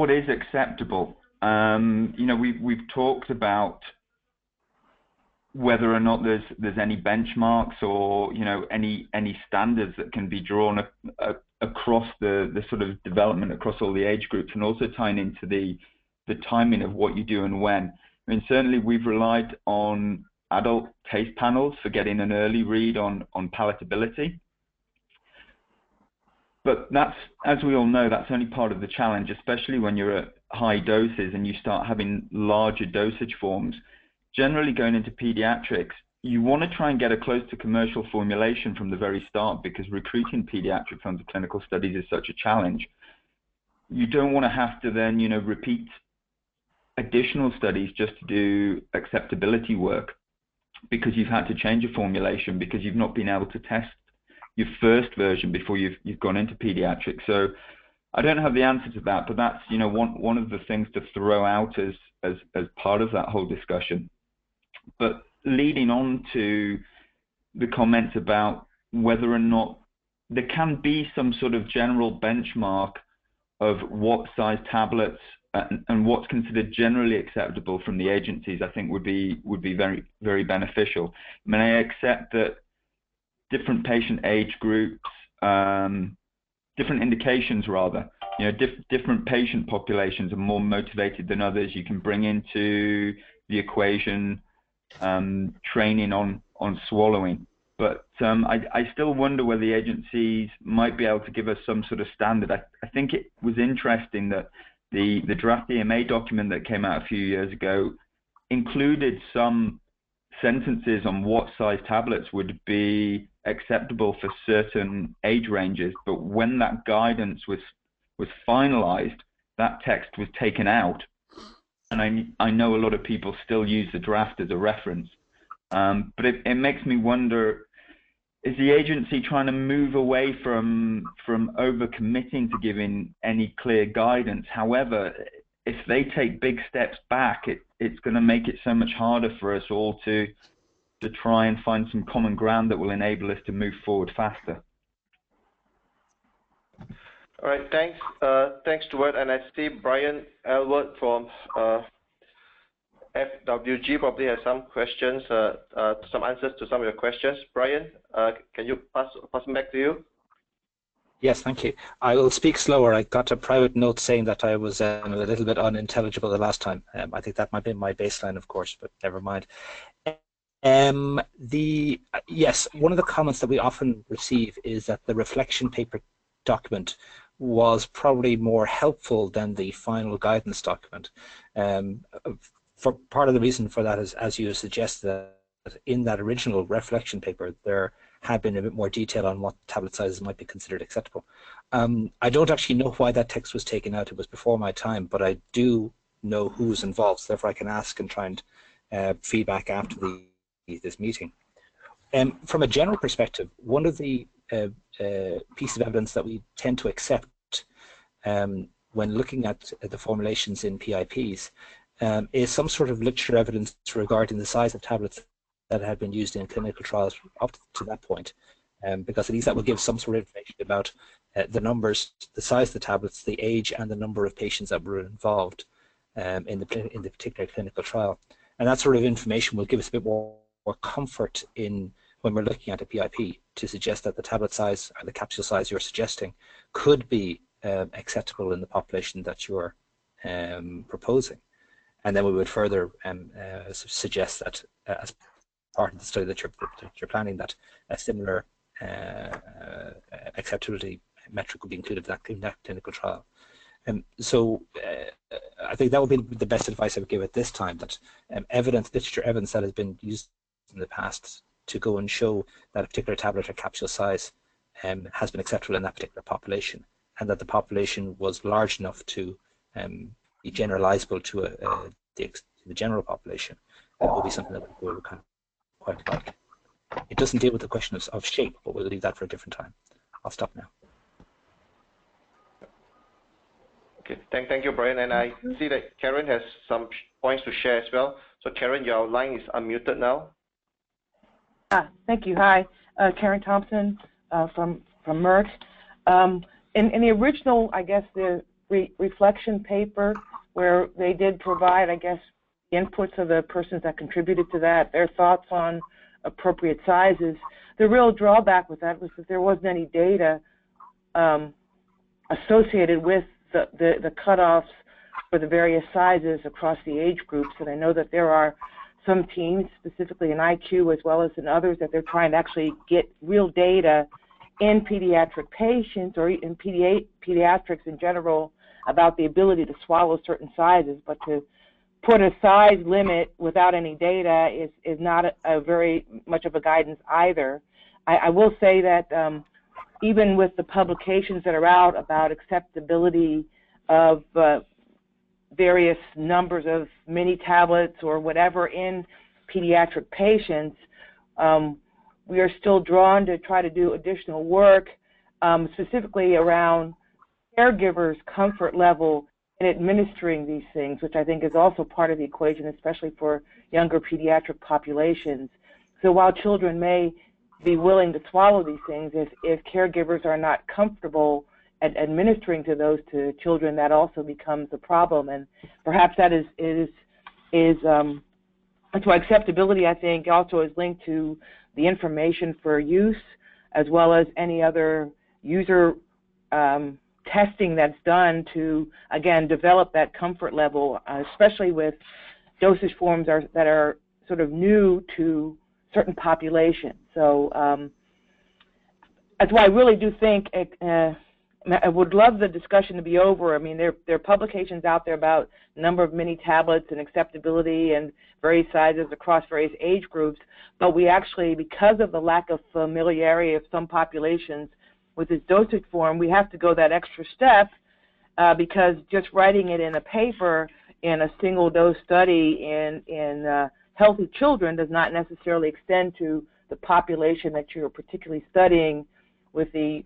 is acceptable, you know, we've talked about whether or not there's any benchmarks or, you know, any standards that can be drawn across the sort of development across all the age groups, and also tying into the timing of what you do and when. I mean, certainly we've relied on adult taste panels for getting an early read on palatability. But that's, as we all know, that's only part of the challenge, especially when you're at high doses and you start having larger dosage forms. Generally, going into pediatrics, you want to try and get a close to commercial formulation from the very start, because recruiting pediatrics onto clinical studies is such a challenge. You don't want to have to then, you know, repeat additional studies just to do acceptability work because you've had to change a formulation because you've not been able to test your first version before you've gone into pediatrics. So I don't have the answer to that, but that's, you know, one of the things to throw out as part of that whole discussion. But leading on to the comments about whether or not there can be some sort of general benchmark of what size tablets and what's considered generally acceptable from the agencies, I think would be very, very beneficial. I mean, I accept that different patient age groups, different indications rather, you know, different patient populations are more motivated than others. You can bring into the equation training on swallowing, but I still wonder whether the agencies might be able to give us some sort of standard. I think it was interesting that the draft EMA document that came out a few years ago included some sentences on what size tablets would be acceptable for certain age ranges, but when that guidance was finalized, that text was taken out. And I know a lot of people still use the draft as a reference, but it makes me wonder, is the agency trying to move away from over-committing to giving any clear guidance? However, if they take big steps back, it's going to make it so much harder for us all to try and find some common ground that will enable us to move forward faster. All right, thanks. Thanks, Stuart. And I see Brian Elwood from FWG probably has some questions, some answers to some of your questions. Brian, can you pass them back to you? Yes, thank you. I will speak slower. I got a private note saying that I was a little bit unintelligible the last time. I think that might be my baseline, of course, but never mind. Yes, one of the comments that we often receive is that the reflection paper document was probably more helpful than the final guidance document. For part of the reason for that is, as you suggested, that in that original reflection paper there had been a bit more detail on what tablet sizes might be considered acceptable. I don't actually know why that text was taken out. It was before my time, but I do know who was involved, so therefore I can ask and try and feedback after this meeting. From a general perspective, one of the pieces of evidence that we tend to accept when looking at the formulations in PIPs is some sort of literature evidence regarding the size of tablets that had been used in clinical trials up to that point, because at least that will give some sort of information about the numbers, the size of the tablets, the age, and the number of patients that were involved in the particular clinical trial. And that sort of information will give us a bit more comfort in when we're looking at a PIP to suggest that the tablet size or the capsule size you're suggesting could be acceptable in the population that you're proposing. And then we would further suggest that as part of the study that you're planning, that a similar acceptability metric would be included in that clinical trial. So I think that would be the best advice I would give at this time, that literature evidence that has been used in the past to go and show that a particular tablet or capsule size has been acceptable in that particular population, and that the population was large enough to be generalizable to the general population. That would be something that we would quite like. It doesn't deal with the question of shape, but we'll leave that for a different time. I'll stop now. Okay, thank you, Brian. And I see that Karen has some points to share as well. So Karen, your line is unmuted now. Thank you. Hi, Karen Thompson from Merck. In the original, I guess, the reflection paper where they did provide, I guess, the inputs of the persons that contributed to that, their thoughts on appropriate sizes. The real drawback with that was that there wasn't any data associated with the cutoffs for the various sizes across the age groups. And I know that there are some teams, specifically in IQ as well as in others, that they're trying to actually get real data in pediatric patients or in pediatrics in general about the ability to swallow certain sizes, but to put a size limit without any data is not a very much of a guidance either. I will say that even with the publications that are out about acceptability of various numbers of mini tablets or whatever in pediatric patients, we are still drawn to try to do additional work, specifically around caregivers' comfort level in administering these things, which I think is also part of the equation, especially for younger pediatric populations. So while children may be willing to swallow these things, if caregivers are not comfortable at administering to those to children, that also becomes a problem. And perhaps that that's why acceptability, I think, also is linked to the information for use, as well as any other user testing that's done to, again, develop that comfort level, especially with dosage forms that are sort of new to certain populations. So that's why I really do think I would love the discussion to be over. I mean, there are publications out there about number of mini tablets and acceptability and various sizes across various age groups, but we actually, because of the lack of familiarity of some populations with this dosage form, we have to go that extra step because just writing it in a paper in a single dose study in healthy children does not necessarily extend to the population that you're particularly studying with the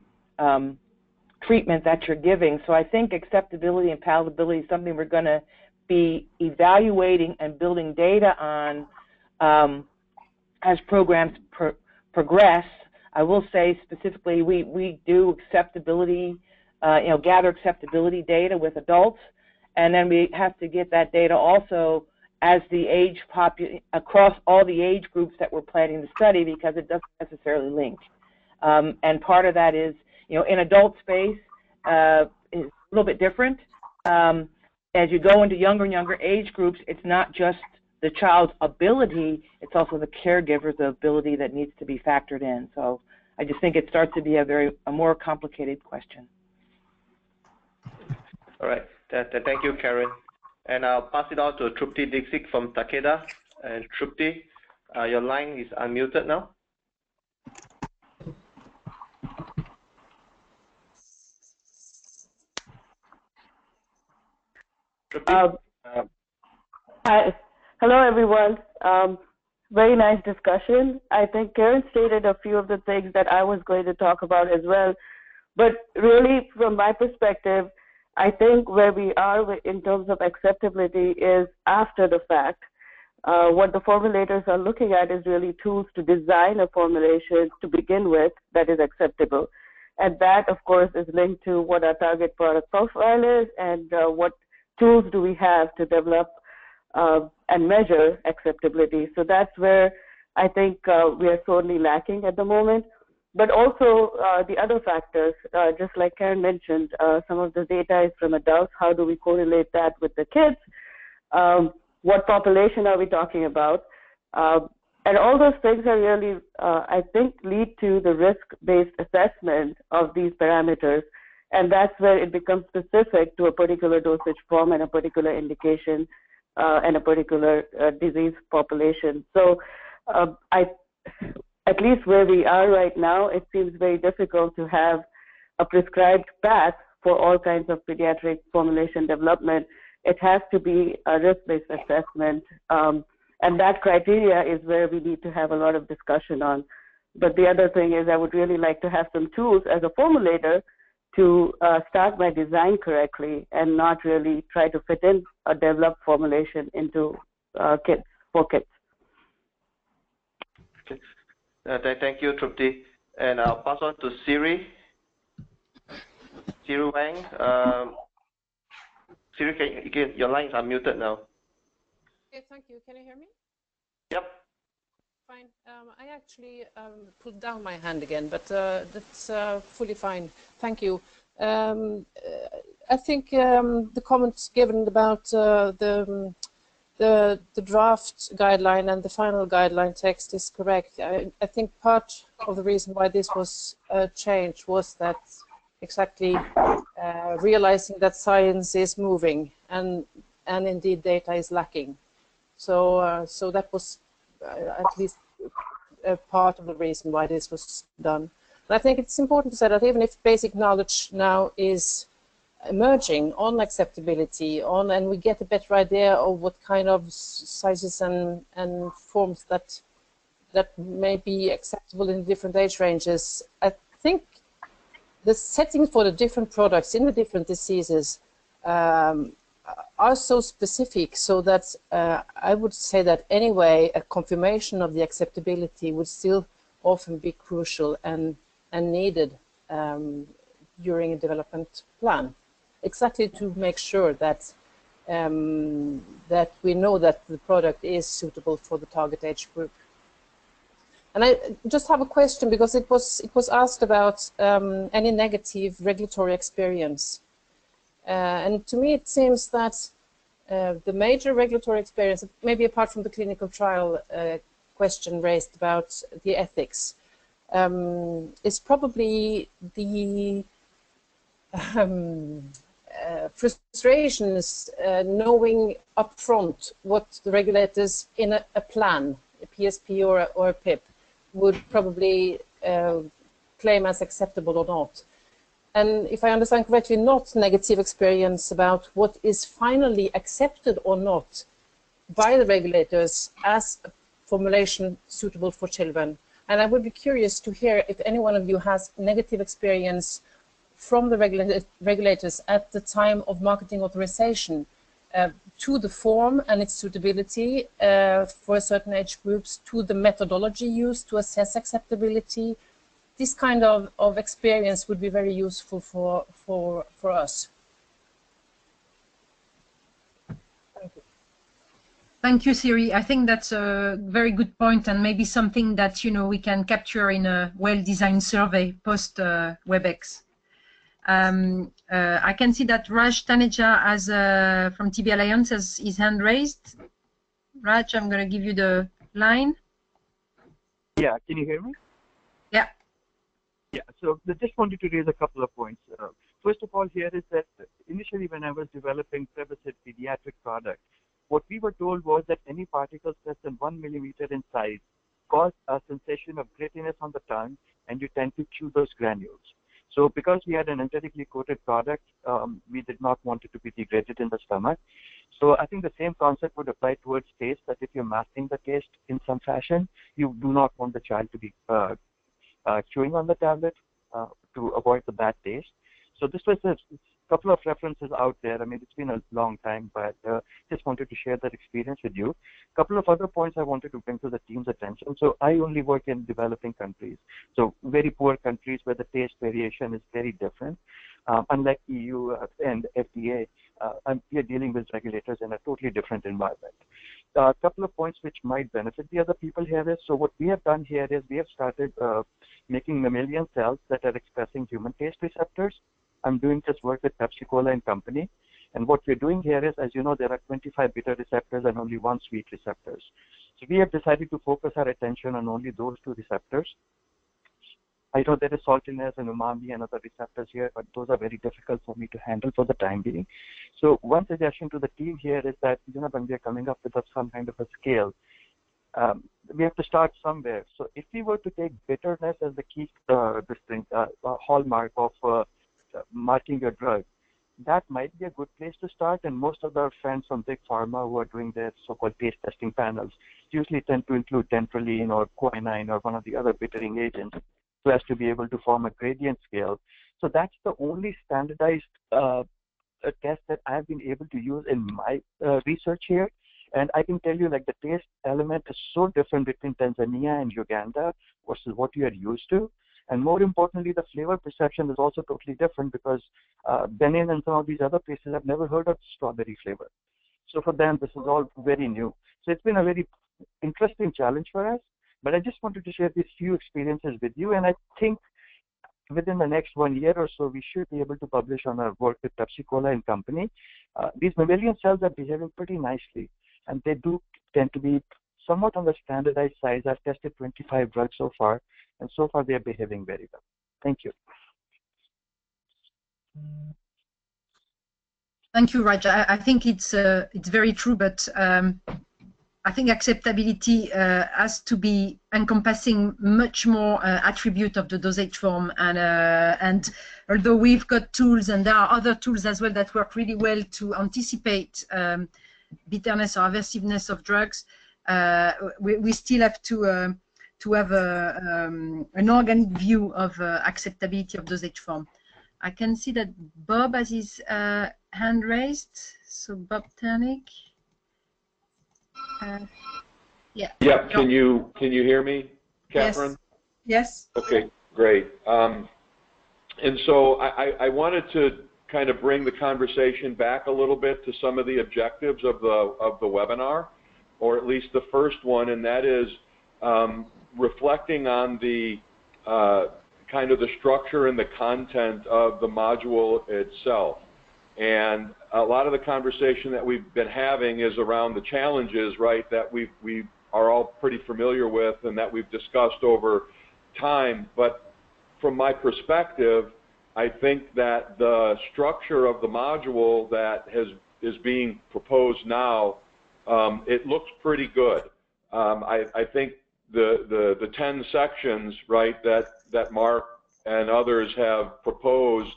treatment that you're giving. So I think acceptability and palatability is something we're going to be evaluating and building data on as programs progress. I will say specifically we do acceptability, gather acceptability data with adults, and then we have to get that data also as the age across all the age groups that we're planning to study, because it doesn't necessarily link. And part of that is, in adult space is a little bit different. As you go into younger and younger age groups, it's not just the child's ability, it's also the caregiver's ability that needs to be factored in. So I just think it starts to be a more complicated question. All right. Thank you, Karen. And I'll pass it on to Trupti Dixit from Takeda. And Trupti, your line is unmuted now. Hi. Hello, everyone. Very nice discussion. I think Karen stated a few of the things that I was going to talk about as well. But really, from my perspective, I think where we are in terms of acceptability is after the fact. What the formulators are looking at is really tools to design a formulation to begin with that is acceptable. And that, of course, is linked to what our target product profile is and what tools do we have to develop and measure acceptability. So that's where I think we are sorely lacking at the moment. But also the other factors, just like Karen mentioned, some of the data is from adults. How do we correlate that with the kids? What population are we talking about? And all those things are really, I think, lead to the risk-based assessment of these parameters. And that's where it becomes specific to a particular dosage form and a particular indication and a particular disease population. So at least where we are right now, it seems very difficult to have a prescribed path for all kinds of pediatric formulation development. It has to be a risk-based assessment. And that criteria is where we need to have a lot of discussion on. But the other thing is I would really like to have some tools as a formulator to start my design correctly and not really try to fit in a developed formulation into kits for kids. Okay. Thank you, Trupti. And I'll pass on to Siri. Siri Wang. Siri, your line is unmuted now. Okay, thank you. Can you hear me? Yep. Fine. I actually put down my hand again, but that's fully fine. Thank you. I think the comments given about the draft guideline and the final guideline text is correct. I think part of the reason why this was changed was that exactly realizing that science is moving and indeed data is lacking. So so that was at least a part of the reason why this was done. And I think it's important to say that even if basic knowledge now is emerging on acceptability, and we get a better idea of what kind of sizes and forms that may be acceptable in different age ranges, I think the settings for the different products in the different diseases are so specific, so that I would say that anyway a confirmation of the acceptability would still often be crucial and needed during a development plan, exactly to make sure that that we know that the product is suitable for the target age group. And I just have a question, because it was asked about any negative regulatory experience. And to me, it seems that the major regulatory experience, maybe apart from the clinical trial question raised about the ethics, is probably the frustrations knowing upfront what the regulators in a plan, a PSP or a PIP, would probably claim as acceptable or not. And if I understand correctly, not negative experience about what is finally accepted or not by the regulators as a formulation suitable for children. And I would be curious to hear if any one of you has negative experience from the regulators at the time of marketing authorization to the form and its suitability for certain age groups, to the methodology used to assess acceptability. This kind of experience would be very useful for us. Thank you. Thank you, Siri. I think that's a very good point, and maybe something that we can capture in a well-designed survey post WebEx. I can see that Raj Taneja from TB Alliance has his hand raised. Raj, I'm going to give you the line. Yeah, can you hear me? Yeah. Yeah, so I just wanted to raise a couple of points. First of all, here is that initially when I was developing Prevacid pediatric product, what we were told was that any particles less than 1 millimeter in size cause a sensation of grittiness on the tongue, and you tend to chew those granules. So because we had an enterically coated product, we did not want it to be degraded in the stomach. So I think the same concept would apply towards taste, that if you're masking the taste in some fashion, you do not want the child to be chewing on the tablet to avoid the bad taste. So this was a couple of references out there. I mean, it's been a long time, but just wanted to share that experience with you. A couple of other points I wanted to bring to the team's attention. So I only work in developing countries, so very poor countries where the taste variation is very different. Unlike EU and FDA, we are dealing with regulators in a totally different environment. A couple of points which might benefit the other people here is, so what we have done here is we have started making mammalian cells that are expressing human taste receptors. I'm doing this work with Pepsi-Cola and company. And what we're doing here is, as you know, there are 25 bitter receptors and only 1 sweet receptors. So we have decided to focus our attention on only those two receptors. I know there is saltiness and umami and other receptors here, but those are very difficult for me to handle for the time being. So one suggestion to the team here is that, when we are coming up with some kind of a scale, we have to start somewhere. So if we were to take bitterness as the key hallmark of marking your drug, that might be a good place to start. And most of our friends from Big Pharma who are doing their so-called taste testing panels usually tend to include dentrolene or quinine or one of the other bittering agents so as to be able to form a gradient scale. So that's the only standardized test that I've been able to use in my research here. And I can tell you, like, the taste element is so different between Tanzania and Uganda versus what you are used to. And more importantly, the flavor perception is also totally different because Benin and some of these other places have never heard of strawberry flavor. So for them, this is all very new. So it's been a very interesting challenge for us. But I just wanted to share these few experiences with you. And I think within the next 1 year or so, we should be able to publish on our work with Pepsi-Cola and company. These mammalian cells are behaving pretty nicely. And they do tend to be somewhat on the standardized size. I've tested 25 drugs so far, and so far they are behaving very well. Thank you. Thank you, Raj. I think it's very true, but I think acceptability has to be encompassing much more attribute of the dosage form, and although we've got tools, and there are other tools as well that work really well to anticipate bitterness or aversiveness of drugs, we still have to have an organic view of acceptability of dosage form. I can see that Bob has his hand raised. So Bob Ternick. Yeah. Yeah. Can you hear me, Catherine? Yes. Okay. Great. And so I wanted to kind of bring the conversation back a little bit to some of the objectives of the webinar, or at least the first one, and that is reflecting on the kind of the structure and the content of the module itself. And a lot of the conversation that we've been having is around the challenges, right, that we are all pretty familiar with and that we've discussed over time. But from my perspective, I think that the structure of the module that is being proposed now, it looks pretty good. I think the 10 sections, right, that Mark and others have proposed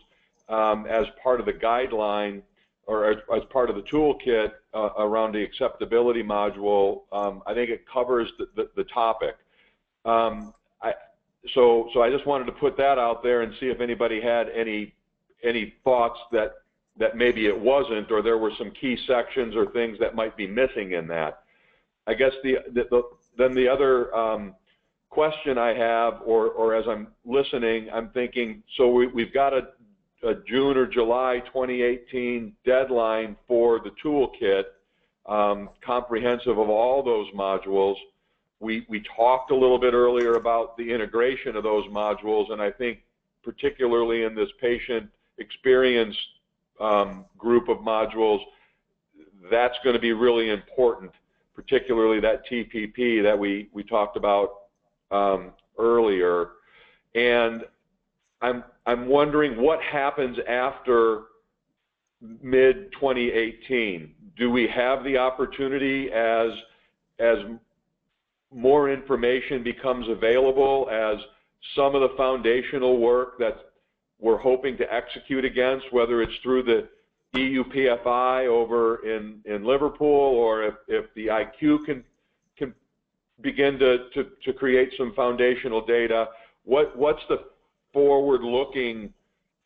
as part of the guideline or as part of the toolkit around the acceptability module, I think it covers the topic. So I just wanted to put that out there and see if anybody had any thoughts that maybe it wasn't, or there were some key sections or things that might be missing in that. I guess then the other question I have, or as I'm listening, I'm thinking, so we've got a June or July 2018 deadline for the toolkit, comprehensive of all those modules. We talked a little bit earlier about the integration of those modules, and I think particularly in this patient experience group of modules, that's going to be really important, particularly that TPP that we talked about earlier. And I'm wondering what happens after mid-2018. Do we have the opportunity as more information becomes available, as some of the foundational work that we're hoping to execute against, whether it's through the EU PFI over in Liverpool, or if the IQ can begin to create some foundational data, what's the forward-looking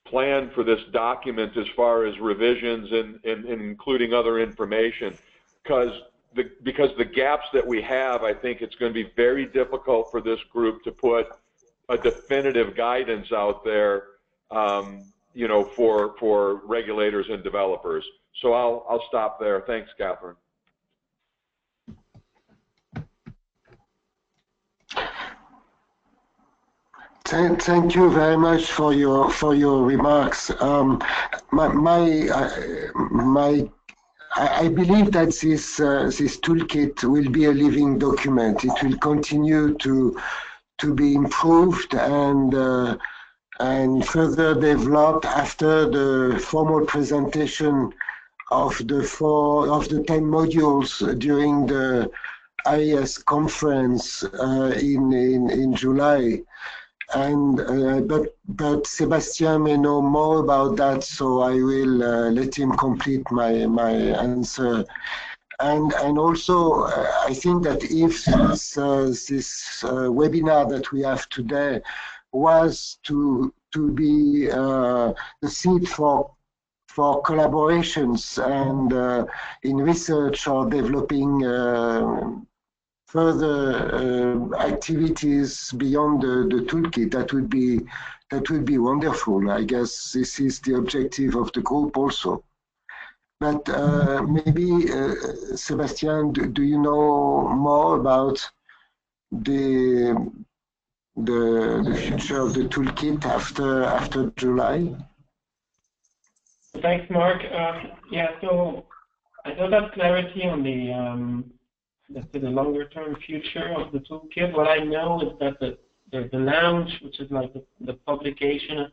plan for this document as far as revisions and including other information? Because the gaps that we have, I think it's going to be very difficult for this group to put a definitive guidance out there, you know, for regulators and developers. So I'll stop there. Thanks, Catherine. Thank you very much for your remarks. I believe that this toolkit will be a living document. It will continue to be improved and further developed after the formal presentation of the 10 modules during the IES conference in July. And but Sébastien may know more about that, so I will let him complete my answer. And also, I think that if this webinar that we have today was to be the seed for collaborations and in research or developing further activities beyond the toolkit, that would be wonderful. I guess this is the objective of the group also. But maybe, Sébastien, do you know more about the future of the toolkit after July? Thanks, Mark. Yeah, so I don't have clarity on the longer-term future of the toolkit. What I know is that the launch, which is like the publication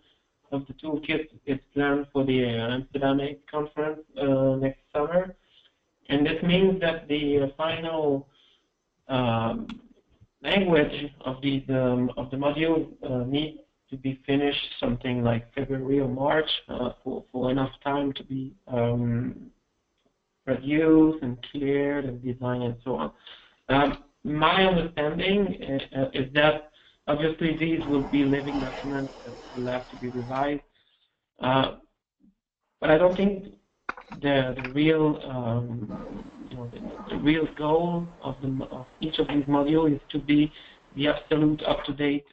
of the toolkit, is planned for the Amsterdam conference next summer, and this means that the final language of the module needs to be finished something like February or March for enough time to be produced and cleared and designed and so on. My understanding is that obviously these will be living documents that will have to be revised, but I don't think the real the real goal of each of these modules is to be the absolute up-to-date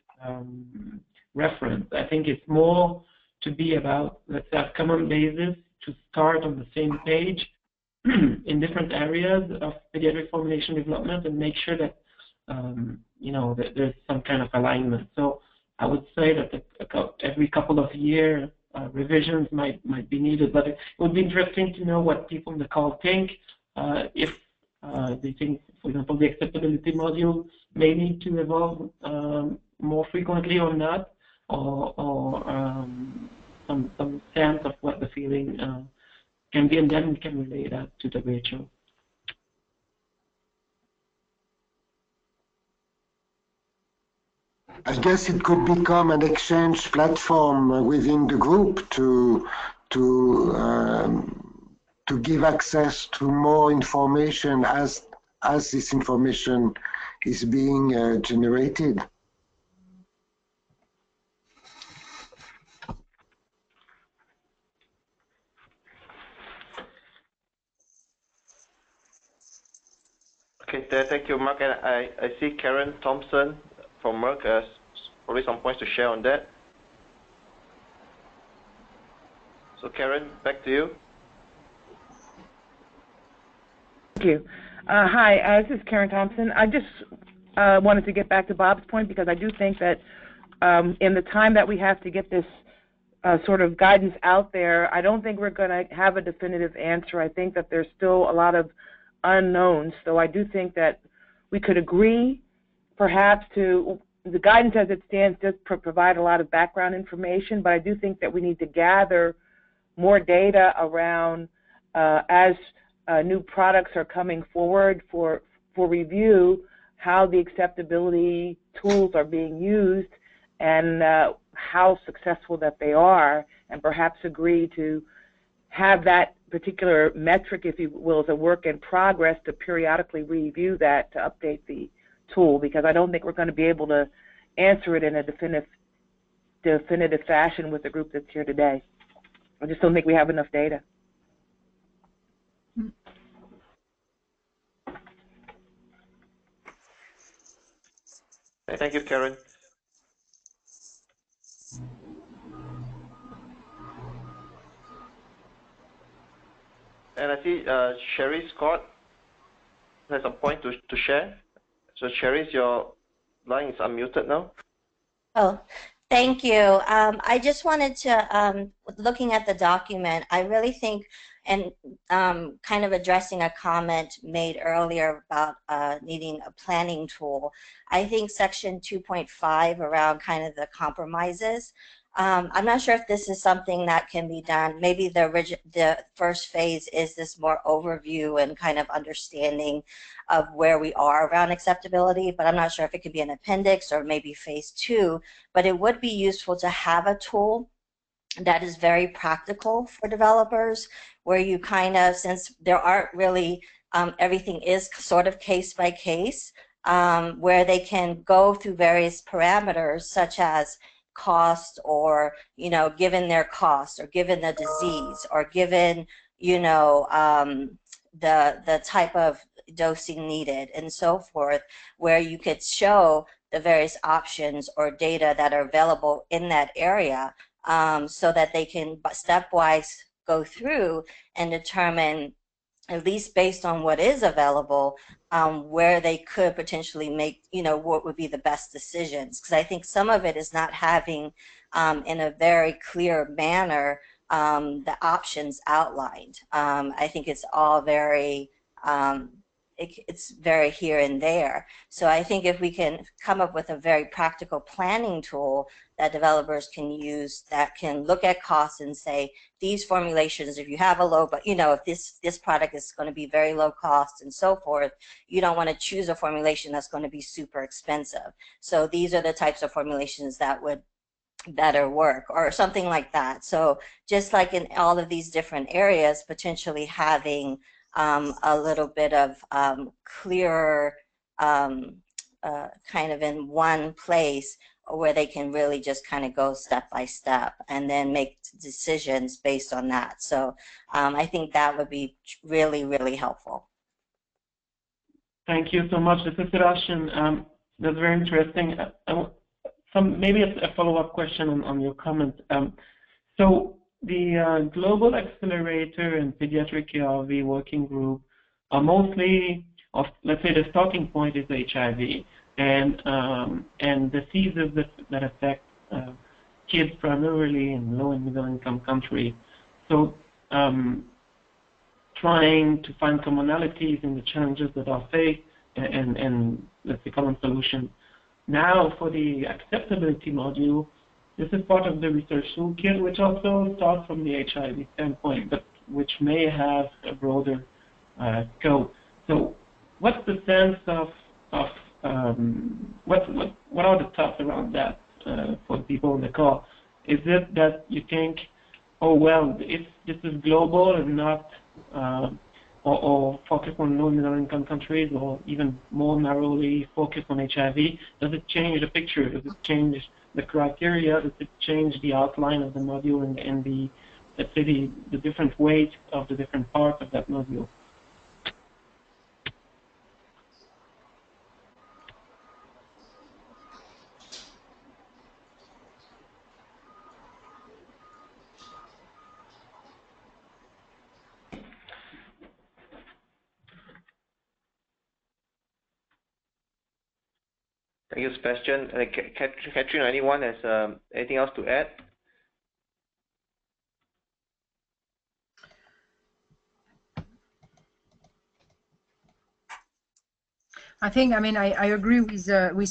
reference. I think it's more to be about, let's have common basis to start on the same page in different areas of pediatric formulation development and make sure that that there's some kind of alignment. So I would say that every couple of years revisions might be needed, but it would be interesting to know what people in the call think. If they think, for example, the acceptability module may need to evolve more frequently or not, or some sense of what the feeling can be, and then we can relay that to the WHO. I guess it could become an exchange platform within the group to give access to more information as this information is being generated. Okay, thank you, Mark. And I see Karen Thompson from Merck has probably some points to share on that. So Karen, back to you. Thank you. Hi, this is Karen Thompson. I just wanted to get back to Bob's point, because I do think that in the time that we have to get this sort of guidance out there, I don't think we're going to have a definitive answer. I think that there's still a lot of unknowns. So I do think that we could agree perhaps to the guidance as it stands does provide a lot of background information, but I do think that we need to gather more data around as new products are coming forward for review, how the acceptability tools are being used and how successful that they are, and perhaps agree to have that particular metric, if you will, as a work in progress, to periodically review that to update the tool, because I don't think we're going to be able to answer it in a definitive fashion with the group that's here today. I just don't think we have enough data. Thank you, Karen. And I see Sherry Scott has a point to share. So Sherry, your line is unmuted now. Oh, thank you. I just wanted to, looking at the document, I really think, And kind of addressing a comment made earlier about needing a planning tool, I think section 2.5 around kind of the compromises, I'm not sure if this is something that can be done. Maybe the first phase is this more overview and kind of understanding of where we are around acceptability, but I'm not sure if it could be an appendix or maybe phase 2, but it would be useful to have a tool that is very practical for developers, where you kind of, since there aren't really, everything is sort of case by case, where they can go through various parameters such as cost, or, you know, given their cost, or given the disease, or given, you know, the type of dosing needed and so forth, where you could show the various options or data that are available in that area, so that they can stepwise go through and determine, at least based on what is available, where they could potentially make, you know, what would be the best decisions. Because I think some of it is not having, in a very clear manner, the options outlined. I think it's all very, it's very here and there. So I think if we can come up with a very practical planning tool that developers can use, that can look at costs and say, these formulations, if you have a low, but you know, if this product is going to be very low cost and so forth, you don't want to choose a formulation that's going to be super expensive. So these are the types of formulations that would better work, or something like that. So just like in all of these different areas, potentially having a little bit of clearer kind of in one place, where they can really just kind of go step by step and then make decisions based on that. So I think that would be really, really helpful. Thank you so much. This is Sebastian. That's very interesting. Maybe a follow-up question on your comment. So the Global Accelerator and Pediatric ARV Working Group are mostly, let's say the starting point is HIV and diseases that affect kids primarily in low and middle income countries. So trying to find commonalities in the challenges that are faced and let's say common solutions. Now for the acceptability module, this is part of the research toolkit, which also starts from the HIV standpoint, but which may have a broader scope. So what's the sense of what are the thoughts around that for the people in the call? Is it that you think, oh well, if this is global and not or focus on low and middle income countries, or even more narrowly focus on HIV, does it change the picture? Does it change the criteria? Does it change the outline of the module and the, let's say, the different weight of the different parts of that module? Thank you, Sebastian. Catherine, anyone has anything else to add? I think, I mean, I agree with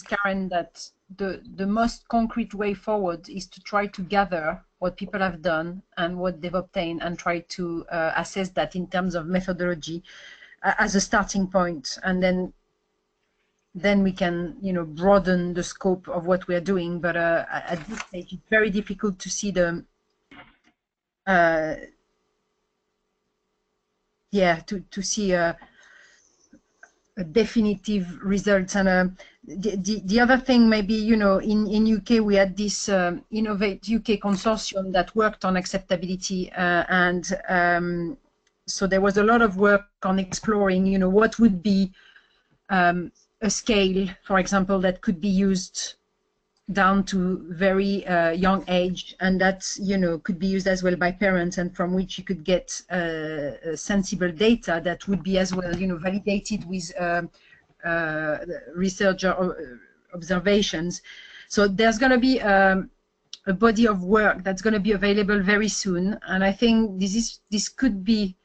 Karen that the most concrete way forward is to try to gather what people have done and what they've obtained, and try to assess that in terms of methodology as a starting point, and then we can, you know, broaden the scope of what we are doing. But at this stage, it's very difficult to see the to see a definitive results. And the other thing, maybe, you know, in UK we had this Innovate UK consortium that worked on acceptability, and so there was a lot of work on exploring, you know, what would be a scale, for example, that could be used down to very young age, and that, you know, could be used as well by parents, and from which you could get sensible data that would be as well, you know, validated with research observations. So there's going to be a body of work that's going to be available very soon, and I think this could be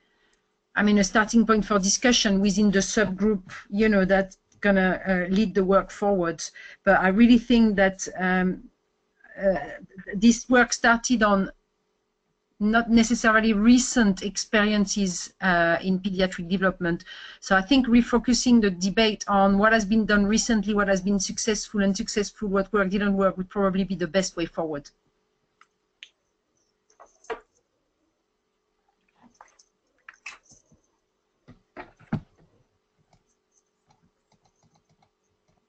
I mean, a starting point for discussion within the subgroup, you know, that's gonna lead the work forward. But I really think that this work started on not necessarily recent experiences in pediatric development. So I think refocusing the debate on what has been done recently, what has been successful, what worked, didn't work, would probably be the best way forward.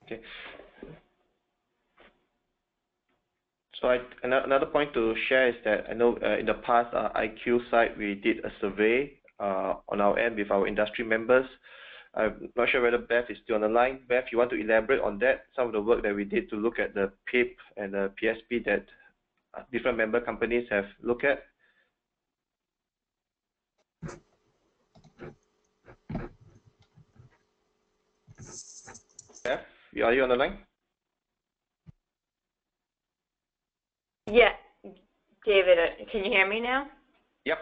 Okay. So another point to share is that I know in the past IQ side we did a survey on our end with our industry members. I'm not sure whether Beth is still on the line. Beth, you want to elaborate on that? Some of the work that we did to look at the PIP and the PSP that different member companies have looked at? Beth, are you on the line? Yeah, David, can you hear me now? Yep.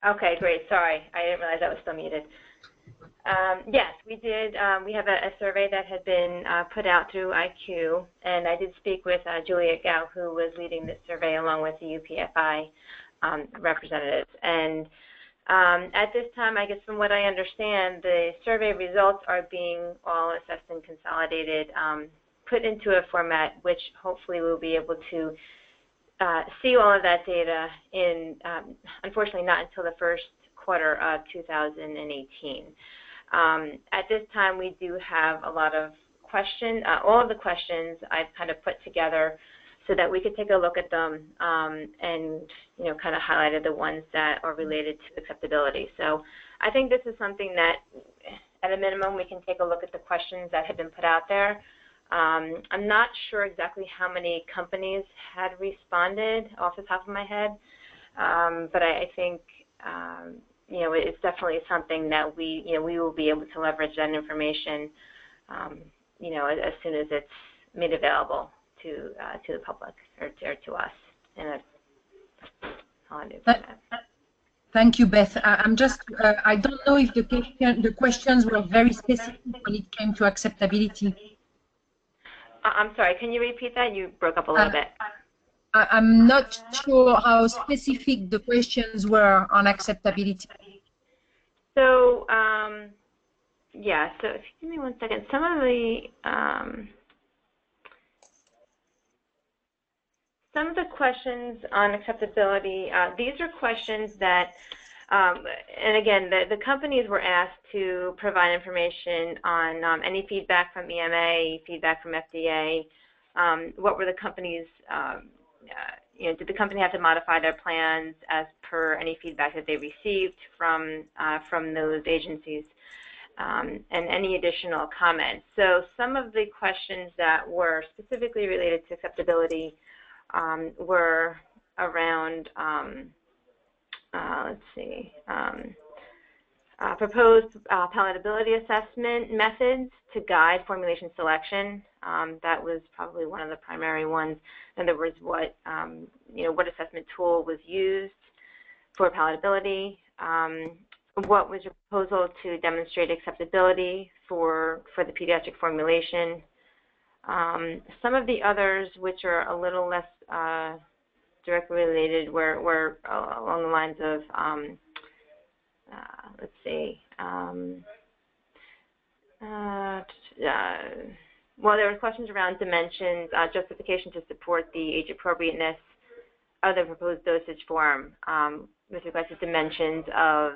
Okay, great. Sorry, I didn't realize I was still muted. Yes, we did. We have a survey that had been put out through IQ, and I did speak with Juliet Gao, who was leading this survey along with the UPFI representatives. And at this time, I guess from what I understand, the survey results are being all assessed and consolidated, put into a format which hopefully we'll be able to see all of that data in, unfortunately, not until the first quarter of 2018. At this time, we do have a lot of questions. All of the questions I've kind of put together so that we could take a look at them and, you know, kind of highlighted the ones that are related to acceptability. So I think this is something that, at a minimum, we can take a look at the questions that have been put out there. I'm not sure exactly how many companies had responded off the top of my head, but I think you know, it's definitely something that we will be able to leverage that information, you know, as soon as it's made available to the public or to us. And Thank you, Beth. I'm just, I don't know if the questions were very specific when it came to acceptability. I'm sorry, can you repeat that? You broke up a little bit. I'm not sure how specific the questions were on acceptability. So, yeah, so if you give me 1 second, some of the questions on acceptability, these are questions that, and again, the companies were asked to provide information on any feedback from EMA, feedback from FDA. What were the companies, you know, did the company have to modify their plans as per any feedback that they received from those agencies, and any additional comments. So some of the questions that were specifically related to acceptability were around, let's see, proposed palatability assessment methods to guide formulation selection. That was probably one of the primary ones. In other words, what you know, what assessment tool was used for palatability. What was your proposal to demonstrate acceptability for the pediatric formulation? Some of the others, which are a little less directly related, were along the lines of, let's see, well, there were questions around dimensions, justification to support the age appropriateness of the proposed dosage form, with regards to dimensions of,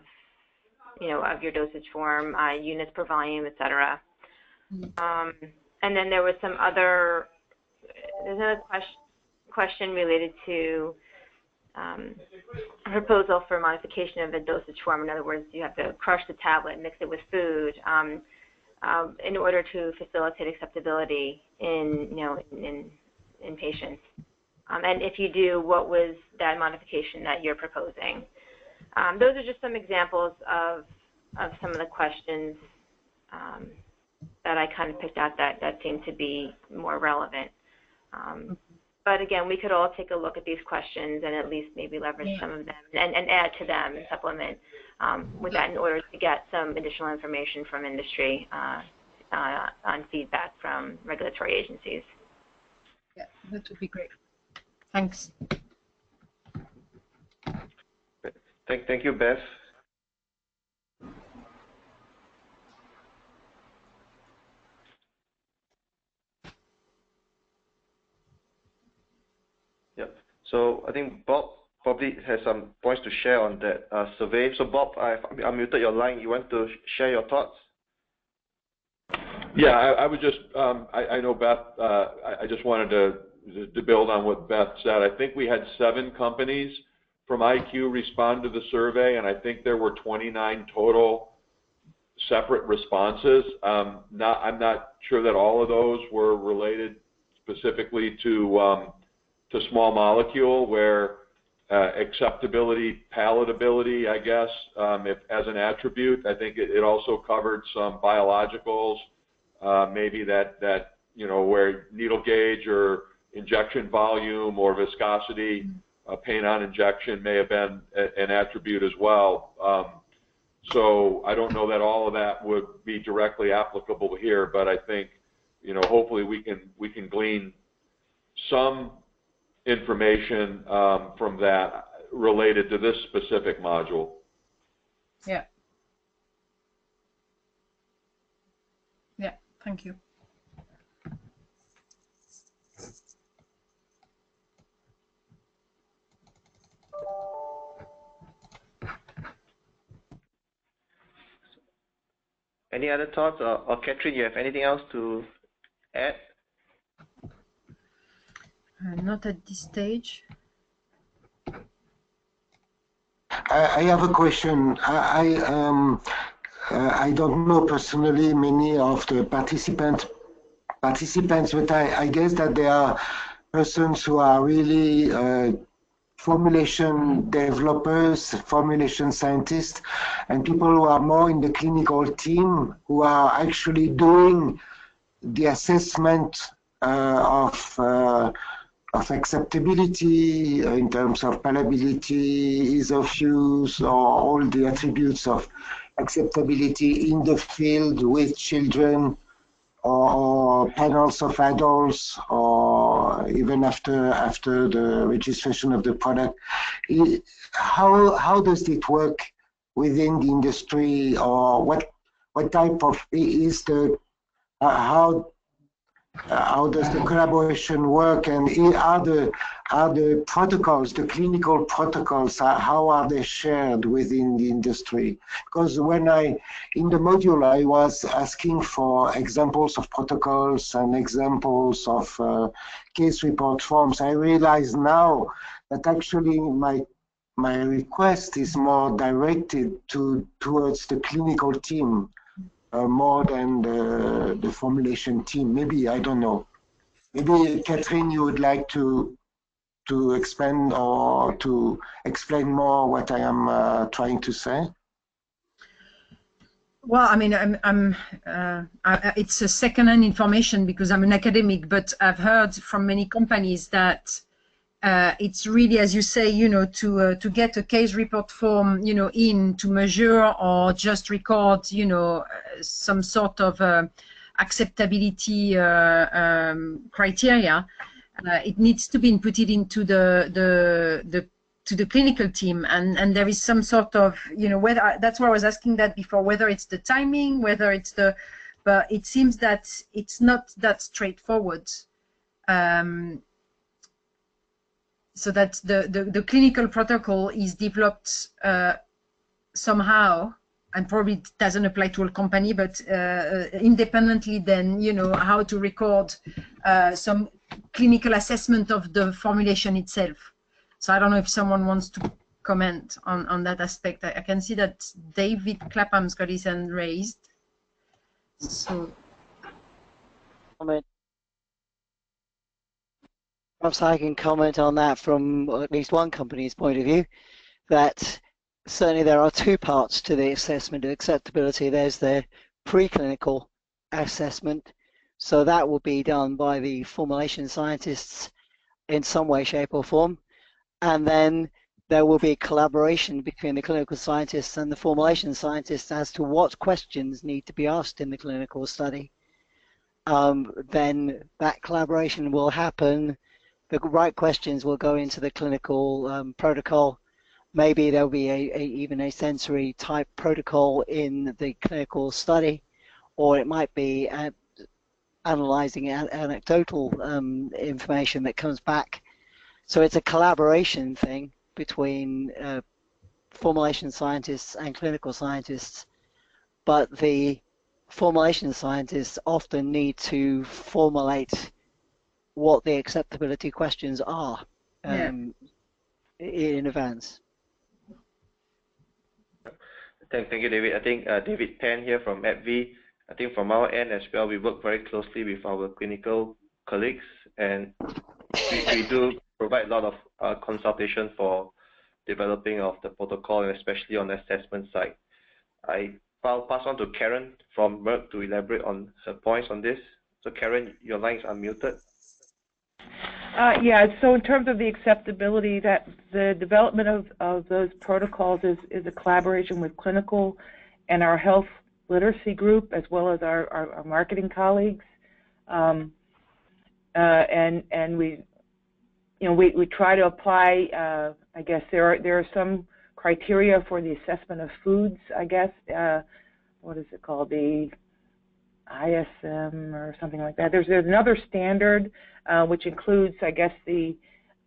you know, of your dosage form, units per volume, etc. And then there was some other, there's another question related to a proposal for modification of the dosage form. In other words, you have to crush the tablet, mix it with food, in order to facilitate acceptability in, you know, in patients. And if you do, what was that modification that you're proposing? Those are just some examples of some of the questions that I kind of picked out that seemed to be more relevant. But again, we could all take a look at these questions and at least maybe leverage some of them and add to them and supplement with that in order to get some additional information from industry on feedback from regulatory agencies. Yeah, that would be great. Thanks. Thank you, Beth. Yep. So I think Bob probably has some points to share on that survey. So Bob, I've unmuted your line. You want to share your thoughts? Yeah, I would just, I know Beth, I just wanted to build on what Beth said. I think we had 7 companies from IQ respond to the survey, and I think there were 29 total separate responses. I'm not sure that all of those were related specifically to small molecule, where acceptability, palatability, I guess, if, as an attribute. I think it also covered some biologicals, maybe that you know, where needle gauge or injection volume or viscosity, pain on injection may have been an attribute as well. So I don't know that all of that would be directly applicable here, but I think, you know, hopefully we can glean some information from that related to this specific module. Yeah. Yeah, thank you. Any other thoughts? Or Catherine, you have anything else to add? Not at this stage. I have a question. I don't know personally many of the participants, but I guess that there are persons who are really formulation developers, formulation scientists, and people who are more in the clinical team who are actually doing the assessment of acceptability in terms of palatability, ease of use, or all the attributes of acceptability in the field with children or panels of adults, or even after the registration of the product. How does it work within the industry, or what type of is the how does the collaboration work, and are the protocols, the clinical protocols, how are they shared within the industry? Because when in the module, I was asking for examples of protocols and examples of case report forms. I realize now that actually my request is more directed towards the clinical team. More than the formulation team. Maybe, I don't know. Maybe, Catherine, you would like to expand or to explain more what I am trying to say? Well, I mean, it's a second-hand information because I'm an academic, but I've heard from many companies that it's really, as you say, you know, to get a case report form, you know, to measure or just record, you know, some sort of acceptability criteria. It needs to be inputted into the clinical team, and there is some sort of, you know, whether that's why I was asking that before, whether it's the timing, whether it's but it seems that it's not that straightforward. So that the clinical protocol is developed somehow, and probably it doesn't apply to all company, but independently then, you know, how to record some clinical assessment of the formulation itself. So I don't know if someone wants to comment on that aspect. I can see that David Clapham's got his hand raised. So comment. Perhaps I can comment on that from at least one company's point of view, that certainly there are 2 parts to the assessment of acceptability. There's the preclinical assessment, so that will be done by the formulation scientists in some way, shape, or form. And then there will be collaboration between the clinical scientists and the formulation scientists as to what questions need to be asked in the clinical study. Then that collaboration will happen. The right questions will go into the clinical protocol. Maybe there'll be even a sensory type protocol in the clinical study, or it might be analyzing anecdotal information that comes back. So it's a collaboration thing between formulation scientists and clinical scientists, but the formulation scientists often need to formulate what the acceptability questions are in advance. Thank you, David. I think David Tan here from AbbVie. I think from our end as well, we work very closely with our clinical colleagues, and we do provide a lot of consultation for developing of the protocol, and especially on the assessment side. I'll pass on to Karen from Merck to elaborate on her points on this. So Karen, your lines are muted. Yeah, so in terms of the acceptability, that the development of those protocols is a collaboration with clinical and our health literacy group, as well as our marketing colleagues. And we try to apply, I guess there are some criteria for the assessment of foods, I guess. What is it called? The ISM or something like that. There's another standard which includes, I guess, the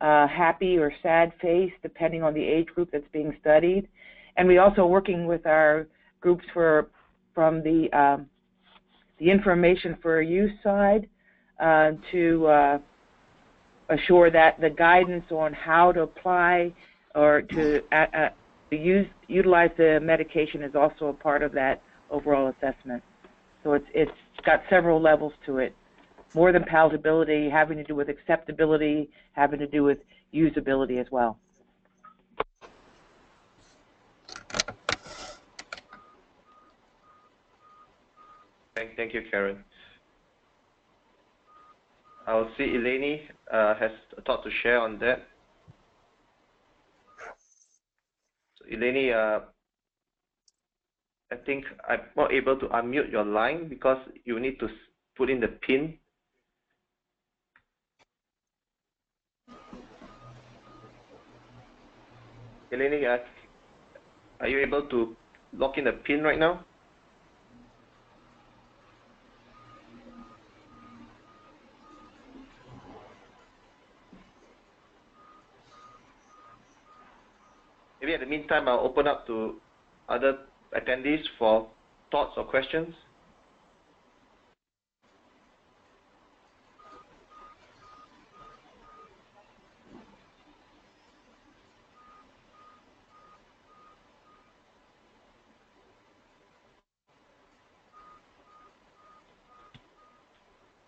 happy or sad face, depending on the age group that's being studied. And we also working with our groups from the information for use side to assure that the guidance on how to apply or to utilize the medication is also a part of that overall assessment. So it's got several levels to it, more than palatability, having to do with acceptability, having to do with usability as well. Thank you, Karen. I'll see Eleni has a thought to share on that. So Eleni, I think I'm not able to unmute your line because you need to put in the PIN. Eleni, are you able to lock in the PIN right now? Maybe in the meantime, I'll open up to other attendees for thoughts or questions.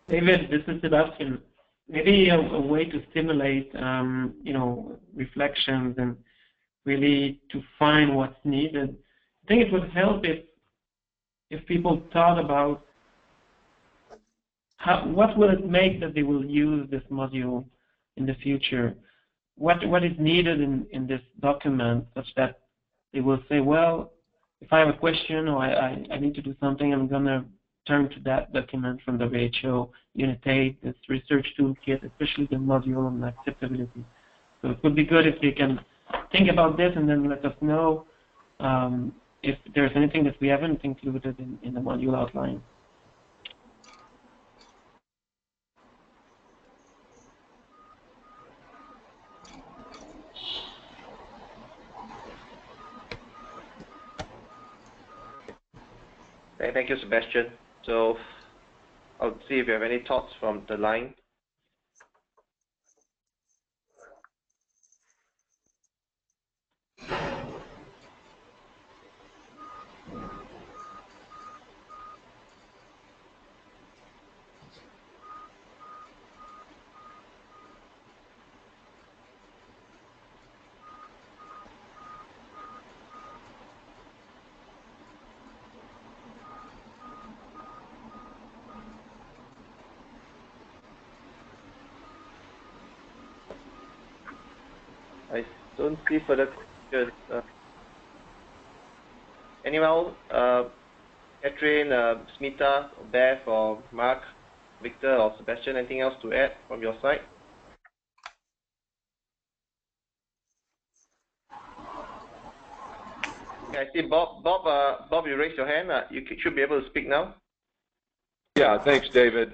David, this is Sebastian. Maybe a way to stimulate, reflections and really to find what's needed. I think it would help if people thought about what will it make that they will use this module in the future. What is needed in this document such that they will say, well, if I have a question or I need to do something, I'm going to turn to that document from the WHO, Unit 8, this research toolkit, especially the module on acceptability. So it would be good if they can think about this and then let us know if there's anything that we haven't included in the module outline. Thank you, Sebastian. So I'll see if you have any thoughts from the line. don't see further questions. Anyone? Catherine, Smita, Beth, or Mark, Victor, or Sebastian, anything else to add from your side? Okay, I see Bob. Bob, you raised your hand. You should be able to speak now. Yeah, thanks, David.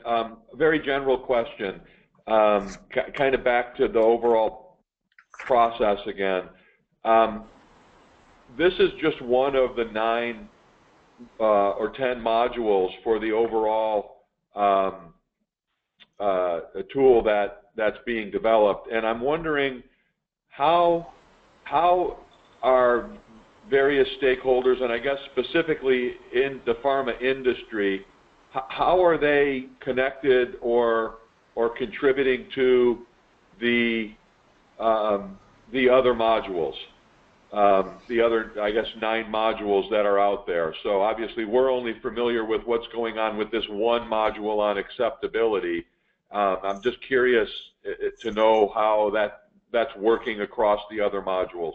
Very general question. Kind of back to the overall process again. This is just one of the 9 or 10 modules for the overall tool that's being developed, and I'm wondering how are various stakeholders, and I guess specifically in the pharma industry, how are they connected or contributing to the other modules, the other, I guess, 9 modules that are out there? So obviously we're only familiar with what's going on with this one module on acceptability. I'm just curious to know how that's working across the other modules.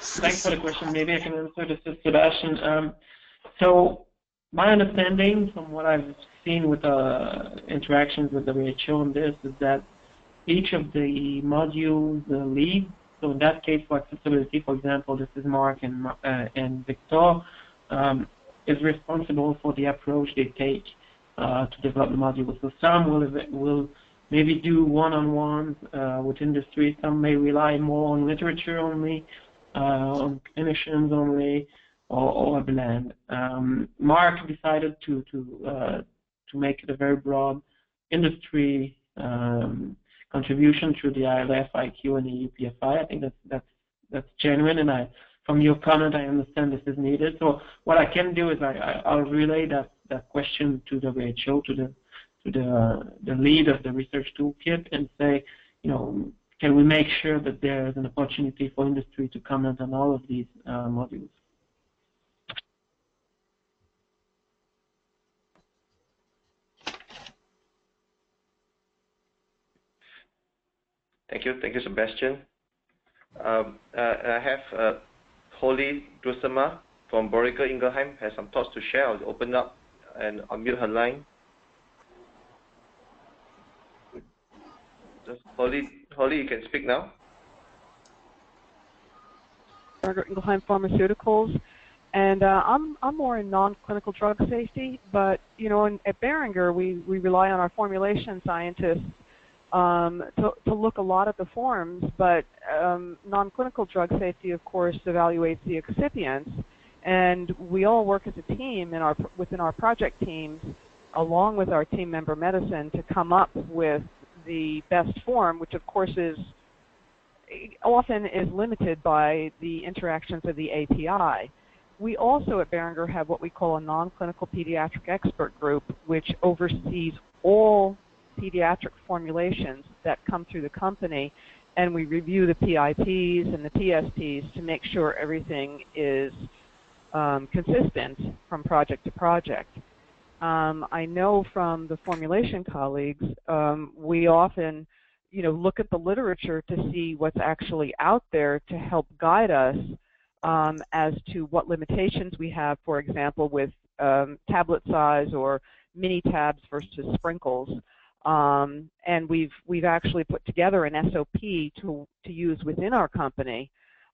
Thanks for the question. Maybe I can answer this to Sebastian. So my understanding from what I've seen with interactions with the WHO on this is that each of the modules lead. So in that case, for accessibility, for example, this is Mark and Victor, is responsible for the approach they take to develop the module. So some will maybe do one-on-ones with industry. Some may rely more on literature only, on clinicians only, or a blend. Mark decided to make it a very broad industry contribution through the ILF, IQ, and the UPFI. I think that's genuine, and from your comment, I understand this is needed. So what I can do is I'll relay that question to the WHO, to the lead of the research toolkit, and say, can we make sure that there is an opportunity for industry to comment on all of these modules? Thank you, Sebastian. I have Holly Drusema from Boehringer Ingelheim has some thoughts to share. I'll open up and unmute her line. Just Holly, you can speak now. Boehringer Ingelheim Pharmaceuticals, and I'm more in non-clinical drug safety. But at Boehringer, we rely on our formulation scientists to look a lot at the forms. But non-clinical drug safety, of course, evaluates the excipients, and we all work as a team within our project teams, along with our team member medicine, to come up with the best form, which of course often is limited by the interactions of the API. We also at Boehringer have what we call a non-clinical pediatric expert group, which oversees all pediatric formulations that come through the company, and we review the PIPs and the PSPs to make sure everything is consistent from project to project. I know from the formulation colleagues, we often, look at the literature to see what's actually out there to help guide us as to what limitations we have, for example, with tablet size or mini tabs versus sprinkles. And we've actually put together an SOP to use within our company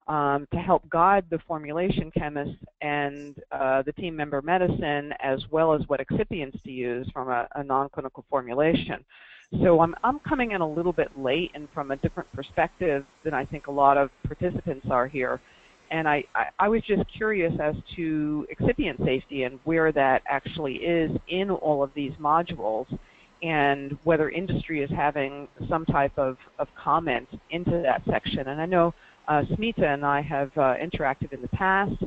to help guide the formulation chemists and the team member medicine, as well as what excipients to use from a non-clinical formulation. So I'm coming in a little bit late and from a different perspective than I think a lot of participants are here. And I was just curious as to excipient safety and where that actually is in all of these modules, and whether industry is having some type of comment into that section. And I know Smita and I have interacted in the past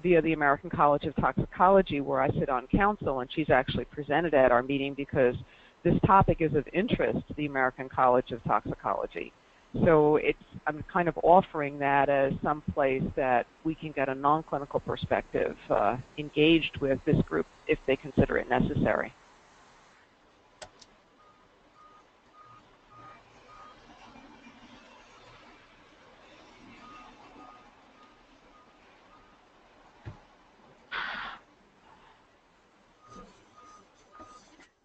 via the American College of Toxicology, where I sit on council, and she's actually presented at our meeting because this topic is of interest to the American College of Toxicology. So I'm kind of offering that as some place that we can get a non-clinical perspective engaged with this group if they consider it necessary.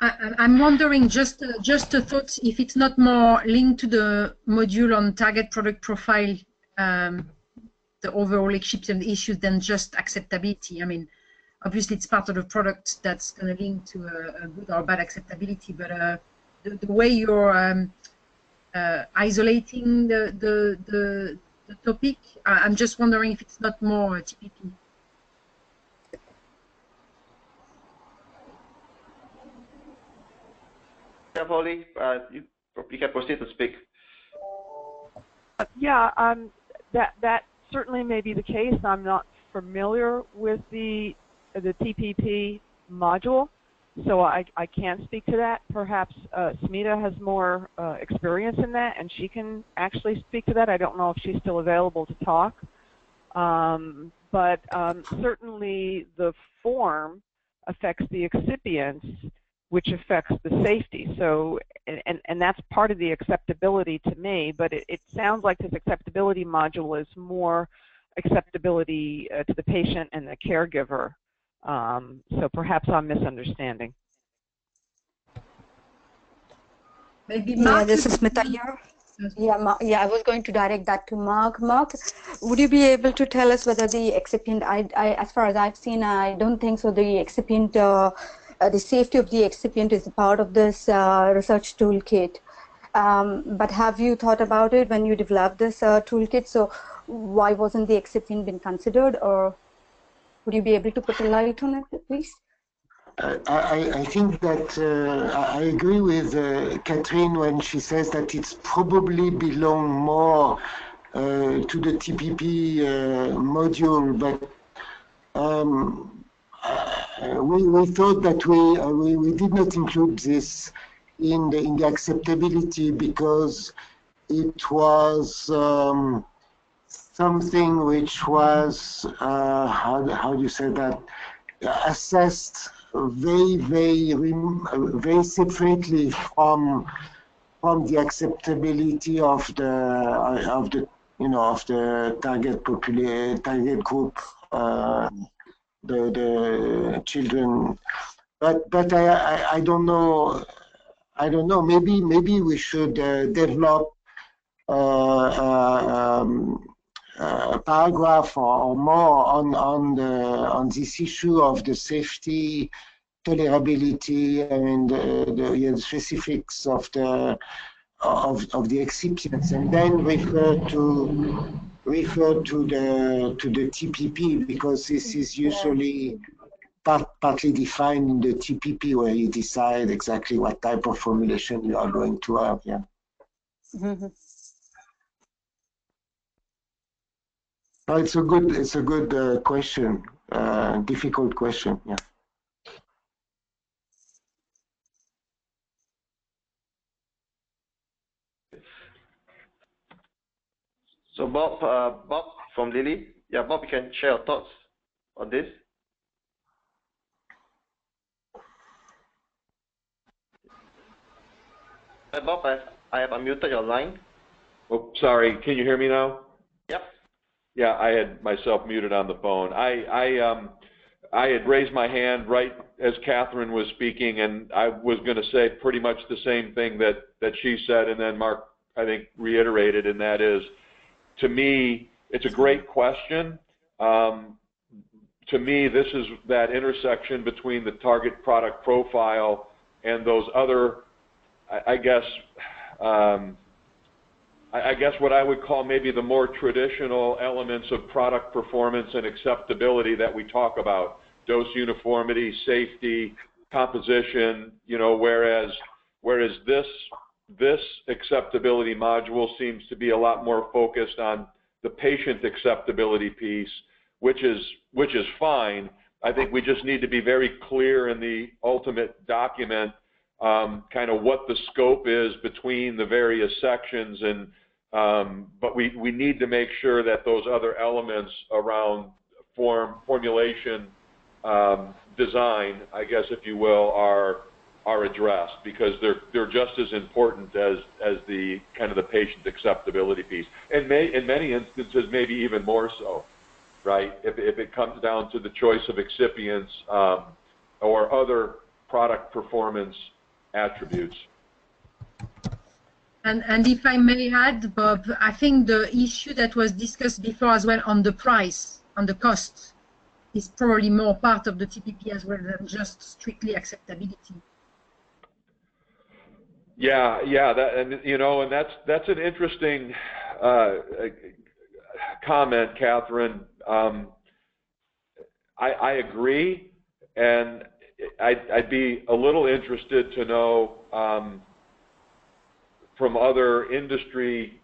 I'm wondering, just a thought, if it's not more linked to the module on target product profile, the overall excipient issues than just acceptability. I mean, obviously it's part of the product that's going to link to a good or bad acceptability, but the way you're isolating the topic, I'm just wondering if it's not more TPP. Yeah, Polly, you can proceed to speak. Yeah, that certainly may be the case. I'm not familiar with the TPP module, so I can't speak to that. Perhaps Smita has more experience in that, and she can actually speak to that. I don't know if she's still available to talk, but certainly the form affects the excipients, which affects the safety. So, and that's part of the acceptability to me, but it sounds like this acceptability module is more acceptability to the patient and the caregiver. So perhaps I'm misunderstanding. Maybe Mark, this is Smita here. Yeah, I was going to direct that to Mark. Mark, would you be able to tell us whether the excipient, as far as I've seen, I don't think so, the excipient, the safety of the excipient is a part of this research toolkit. But have you thought about it when you developed this toolkit? So why wasn't the excipient been considered, or would you be able to put a light on it, please? I think that I agree with Catherine when she says that it's probably belong more to the TPP module, but we thought that we did not include this in the acceptability because it was something which was how do you say that, assessed very separately from the acceptability of the target group, the children. But I don't know. Maybe we should develop a paragraph or more on this issue of the safety, tolerability, I mean the specifics of the excipients, and then refer to the TPP, because this is usually partly defined in the TPP, where you decide exactly what type of formulation you are going to have. Yeah. Mm-hmm. It's a good question, difficult question. Yeah. So Bob from Lilly. Yeah, Bob, you can share your thoughts on this. Bob, I have unmuted your line. Oh, sorry. Can you hear me now? Yep. Yeah, I had myself muted on the phone. I had raised my hand right as Catherine was speaking, and I was going to say pretty much the same thing that she said, and then Mark, I think, reiterated, and that is, to me, it's a great question. To me, this is that intersection between the target product profile and those other, I guess what I would call maybe the more traditional elements of product performance and acceptability that we talk about: dose uniformity, safety, composition. You know, whereas this acceptability module seems to be a lot more focused on the patient acceptability piece, which is fine. I think we just need to be very clear in the ultimate document, kind of what the scope is between the various sections, and but we need to make sure that those other elements around formulation, design, I guess, if you will, are addressed, because they're just as important as the kind of the patient acceptability piece, and in many instances maybe even more so, right? If it comes down to the choice of excipients or other product performance attributes. And if I may add, Bob, I think the issue that was discussed before as well on the price, on the cost, is probably more part of the TPP as well than just strictly acceptability. Yeah, and that's an interesting comment, Catherine. I agree, and I'd be a little interested to know from other industry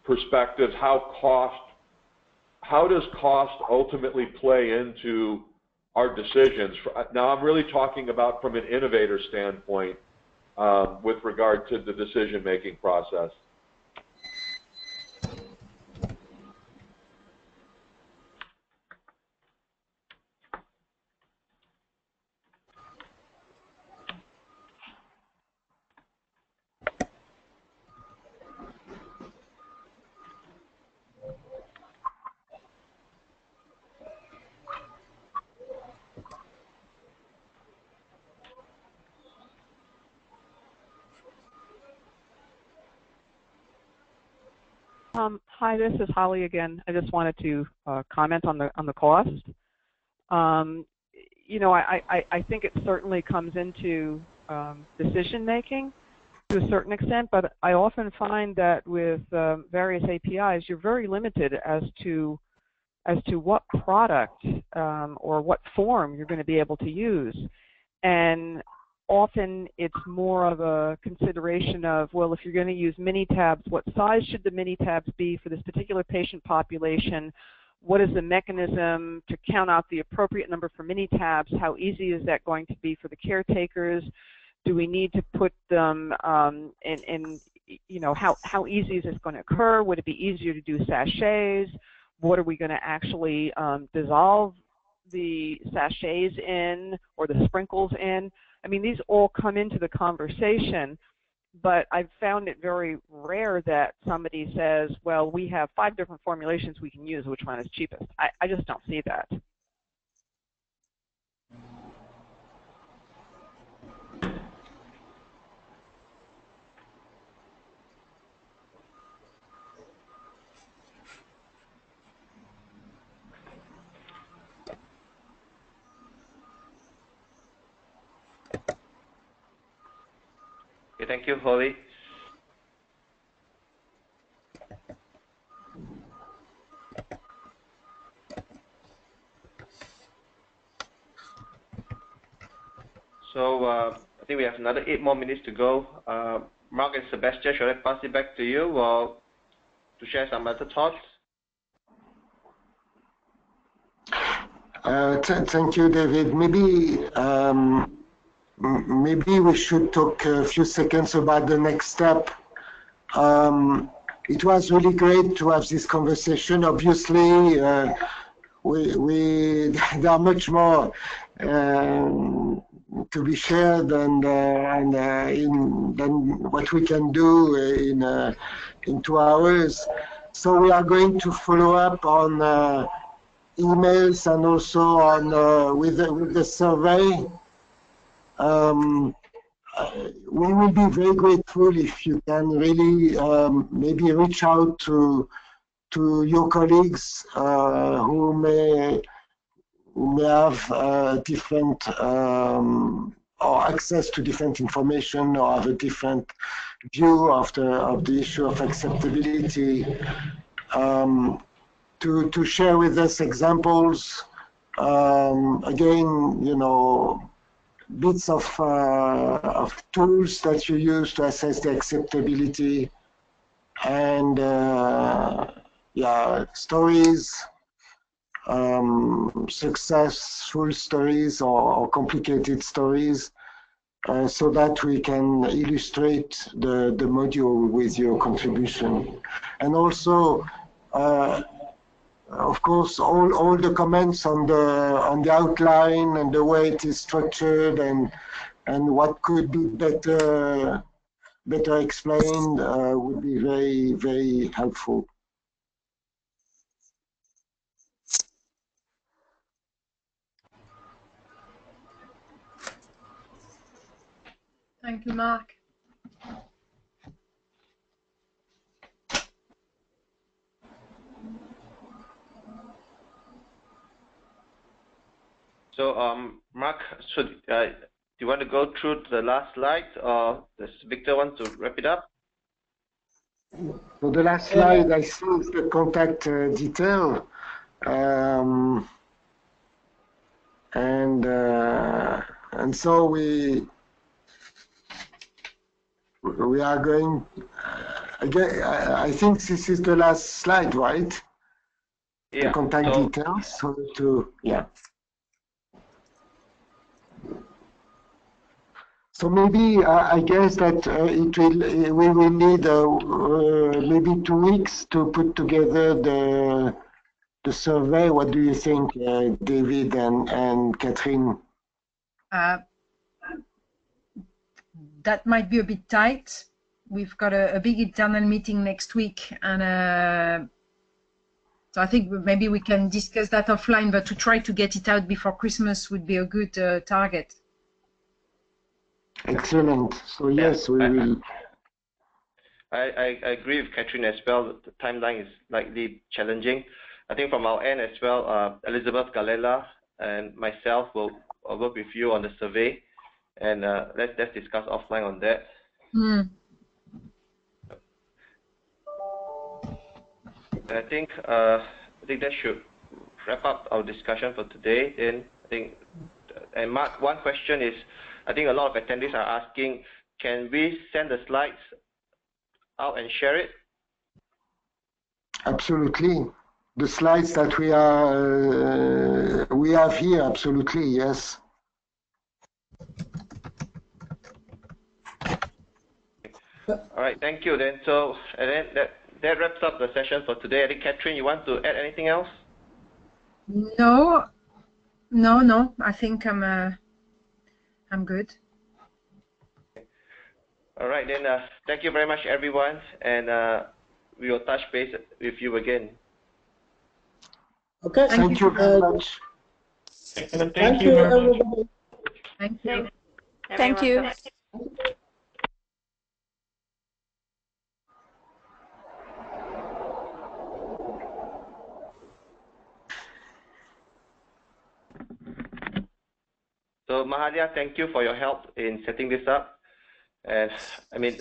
perspectives how does cost ultimately play into our decisions. Now, I'm really talking about from an innovator standpoint with regard to the decision-making process. Hi, this is Holly again. I just wanted to comment on the cost. You know, I think it certainly comes into decision making to a certain extent, but I often find that with various APIs, you're very limited as to what product or what form you're going to be able to use, and often it's more of a consideration of, well, if you're going to use mini tabs, what size should the mini tabs be for this particular patient population? What is the mechanism to count out the appropriate number for mini tabs? How easy is that going to be for the caretakers? Do we need to put them in you know, how easy is this going to occur? Would it be easier to do sachets? What are we going to actually dissolve the sachets in or the sprinkles in? I mean, these all come into the conversation, but I've found it very rare that somebody says, well, we have 5 different formulations we can use, which one is cheapest? I just don't see that. Okay, thank you, Holly. So I think we have another 8 more minutes to go. Mark and Sebastian, should I pass it back to you or to share some other thoughts? Thank you, David. Maybe we should talk a few seconds about the next step. It was really great to have this conversation. Obviously, there are much more to be shared than what we can do in 2 hours. So we are going to follow up on emails and also on with the survey. We will be very grateful if you can really maybe reach out to your colleagues who may have different or access to different information or have a different view of the issue of acceptability, to share with us examples. Again, you know, bits of tools that you use to assess the acceptability, and yeah, stories, successful stories or complicated stories, so that we can illustrate the module with your contribution. And also, of course, all the comments on the outline and the way it is structured and what could be better explained would be very, very helpful. Thank you, Mark. So, Mark, do you want to go through the last slide, or does Victor want to wrap it up? For the last slide, I see the contact detail, and so we are going. Again, I think this is the last slide, right? Yeah. The contact details. So So maybe I guess that we will need maybe 2 weeks to put together the survey. What do you think, David and Catherine? That might be a bit tight. We've got a big internal meeting next week, and so I think maybe we can discuss that offline. But to try to get it out before Christmas would be a good target. Excellent. So yes, we will. I agree with Catherine as well. The timeline is slightly challenging. I think from our end as well, Elizabeth Galela and myself will work with you on the survey, and let's discuss offline on that. I think that should wrap up our discussion for today. Then I think, and Mark, one question is, I think a lot of attendees are asking, can we send the slides out and share it? Absolutely. The slides that we have here, absolutely, yes. All right, thank you then. So, and then that wraps up the session for today. I think, Catherine, you want to add anything else? No. I think I'm good. All right, then thank you very much, everyone, and we will touch base with you again. Okay. Thank you very much. Thank you, everybody. Thank you. Thank you. So, Mahalia, thank you for your help in setting this up. And I mean,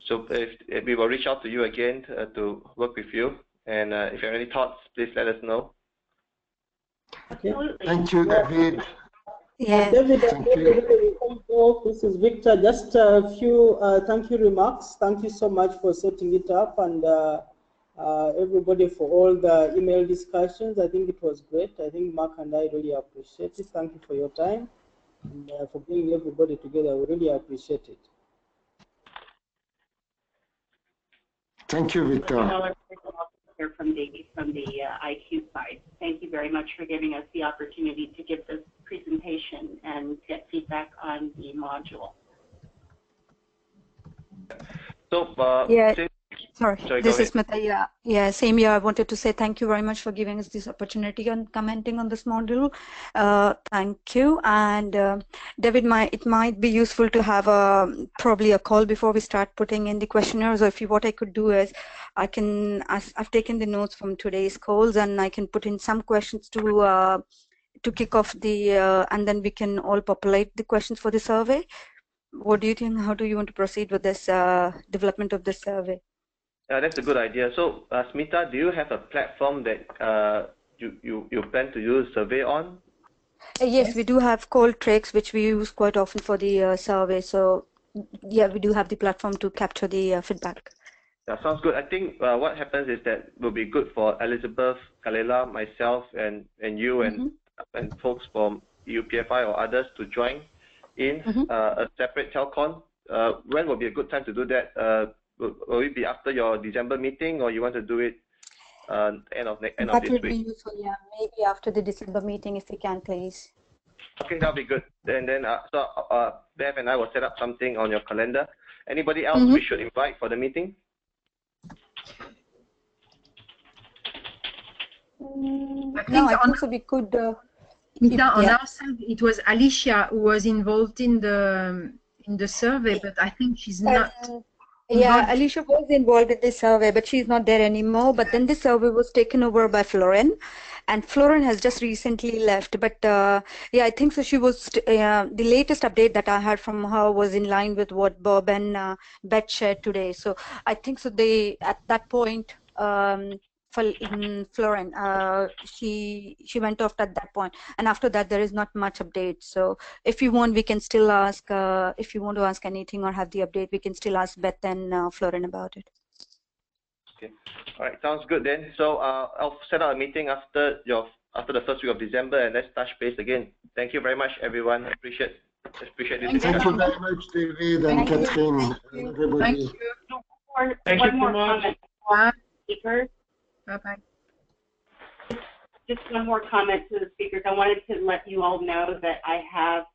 so if we will reach out to you again to work with you. And if you have any thoughts, please let us know. Absolutely. Thank you, David. Yeah. David, this is Victor. Just a few thank you remarks. Thank you so much for setting it up, and everybody for all the email discussions. I think it was great. I think Mark and I really appreciate it. Thank you for your time and for bringing everybody together. We really appreciate it. Thank you, Victor. From the IQ side. Thank you very much for giving us the opportunity to give this presentation and get feedback on the module. So, yeah. Sorry, this is Smita. Yeah, same here. I wanted to say thank you very much for giving us this opportunity and commenting on this module. Thank you. And David, it might be useful to have probably a call before we start putting in the questionnaires. Or what I could do is, I've taken the notes from today's calls, and I can put in some questions to kick off the, and then we can all populate the questions for the survey. What do you think? How do you want to proceed with this development of the survey? That's a good idea. So, Smita, do you have a platform that you plan to use survey on? Yes, we do have Qualtrics, which we use quite often for the survey. So, yeah, we do have the platform to capture the feedback. That sounds good. I think what happens is that it will be good for Elizabeth, Kalela, myself, and you and folks from EUPFI or others to join in a separate telcon. When will be a good time to do that? Will it be after your December meeting, or you want to do it end of this week? That would be useful, yeah. Maybe after the December meeting, if we can, please. Okay, that'll be good. And then, Bev and I will set up something on your calendar. Anybody else we should invite for the meeting? I think so we could. On our side, it was Alicia who was involved in the in the survey, but I think she's not. Yeah, Alicia was involved in this survey, but she's not there anymore. But then this survey was taken over by Florin, and Florin has just recently left. But yeah, I think so. She was the latest update that I had from her was in line with what Bob and Beth shared today. So I think so. They at that point, Florin, she went off at that point, and after that there is not much update. So if you want, we can still ask. If you want to ask anything or have the update, we can still ask Beth and Florin about it. Okay. All right. Sounds good then. So I'll set up a meeting after the first week of December, and let's touch base again. Thank you very much, everyone. Appreciate this discussion. Thank you very much, David and Catherine, and everybody. Thank you so much. Speakers. Bye-bye. Just one more comment to the speakers. I wanted to let you all know that I have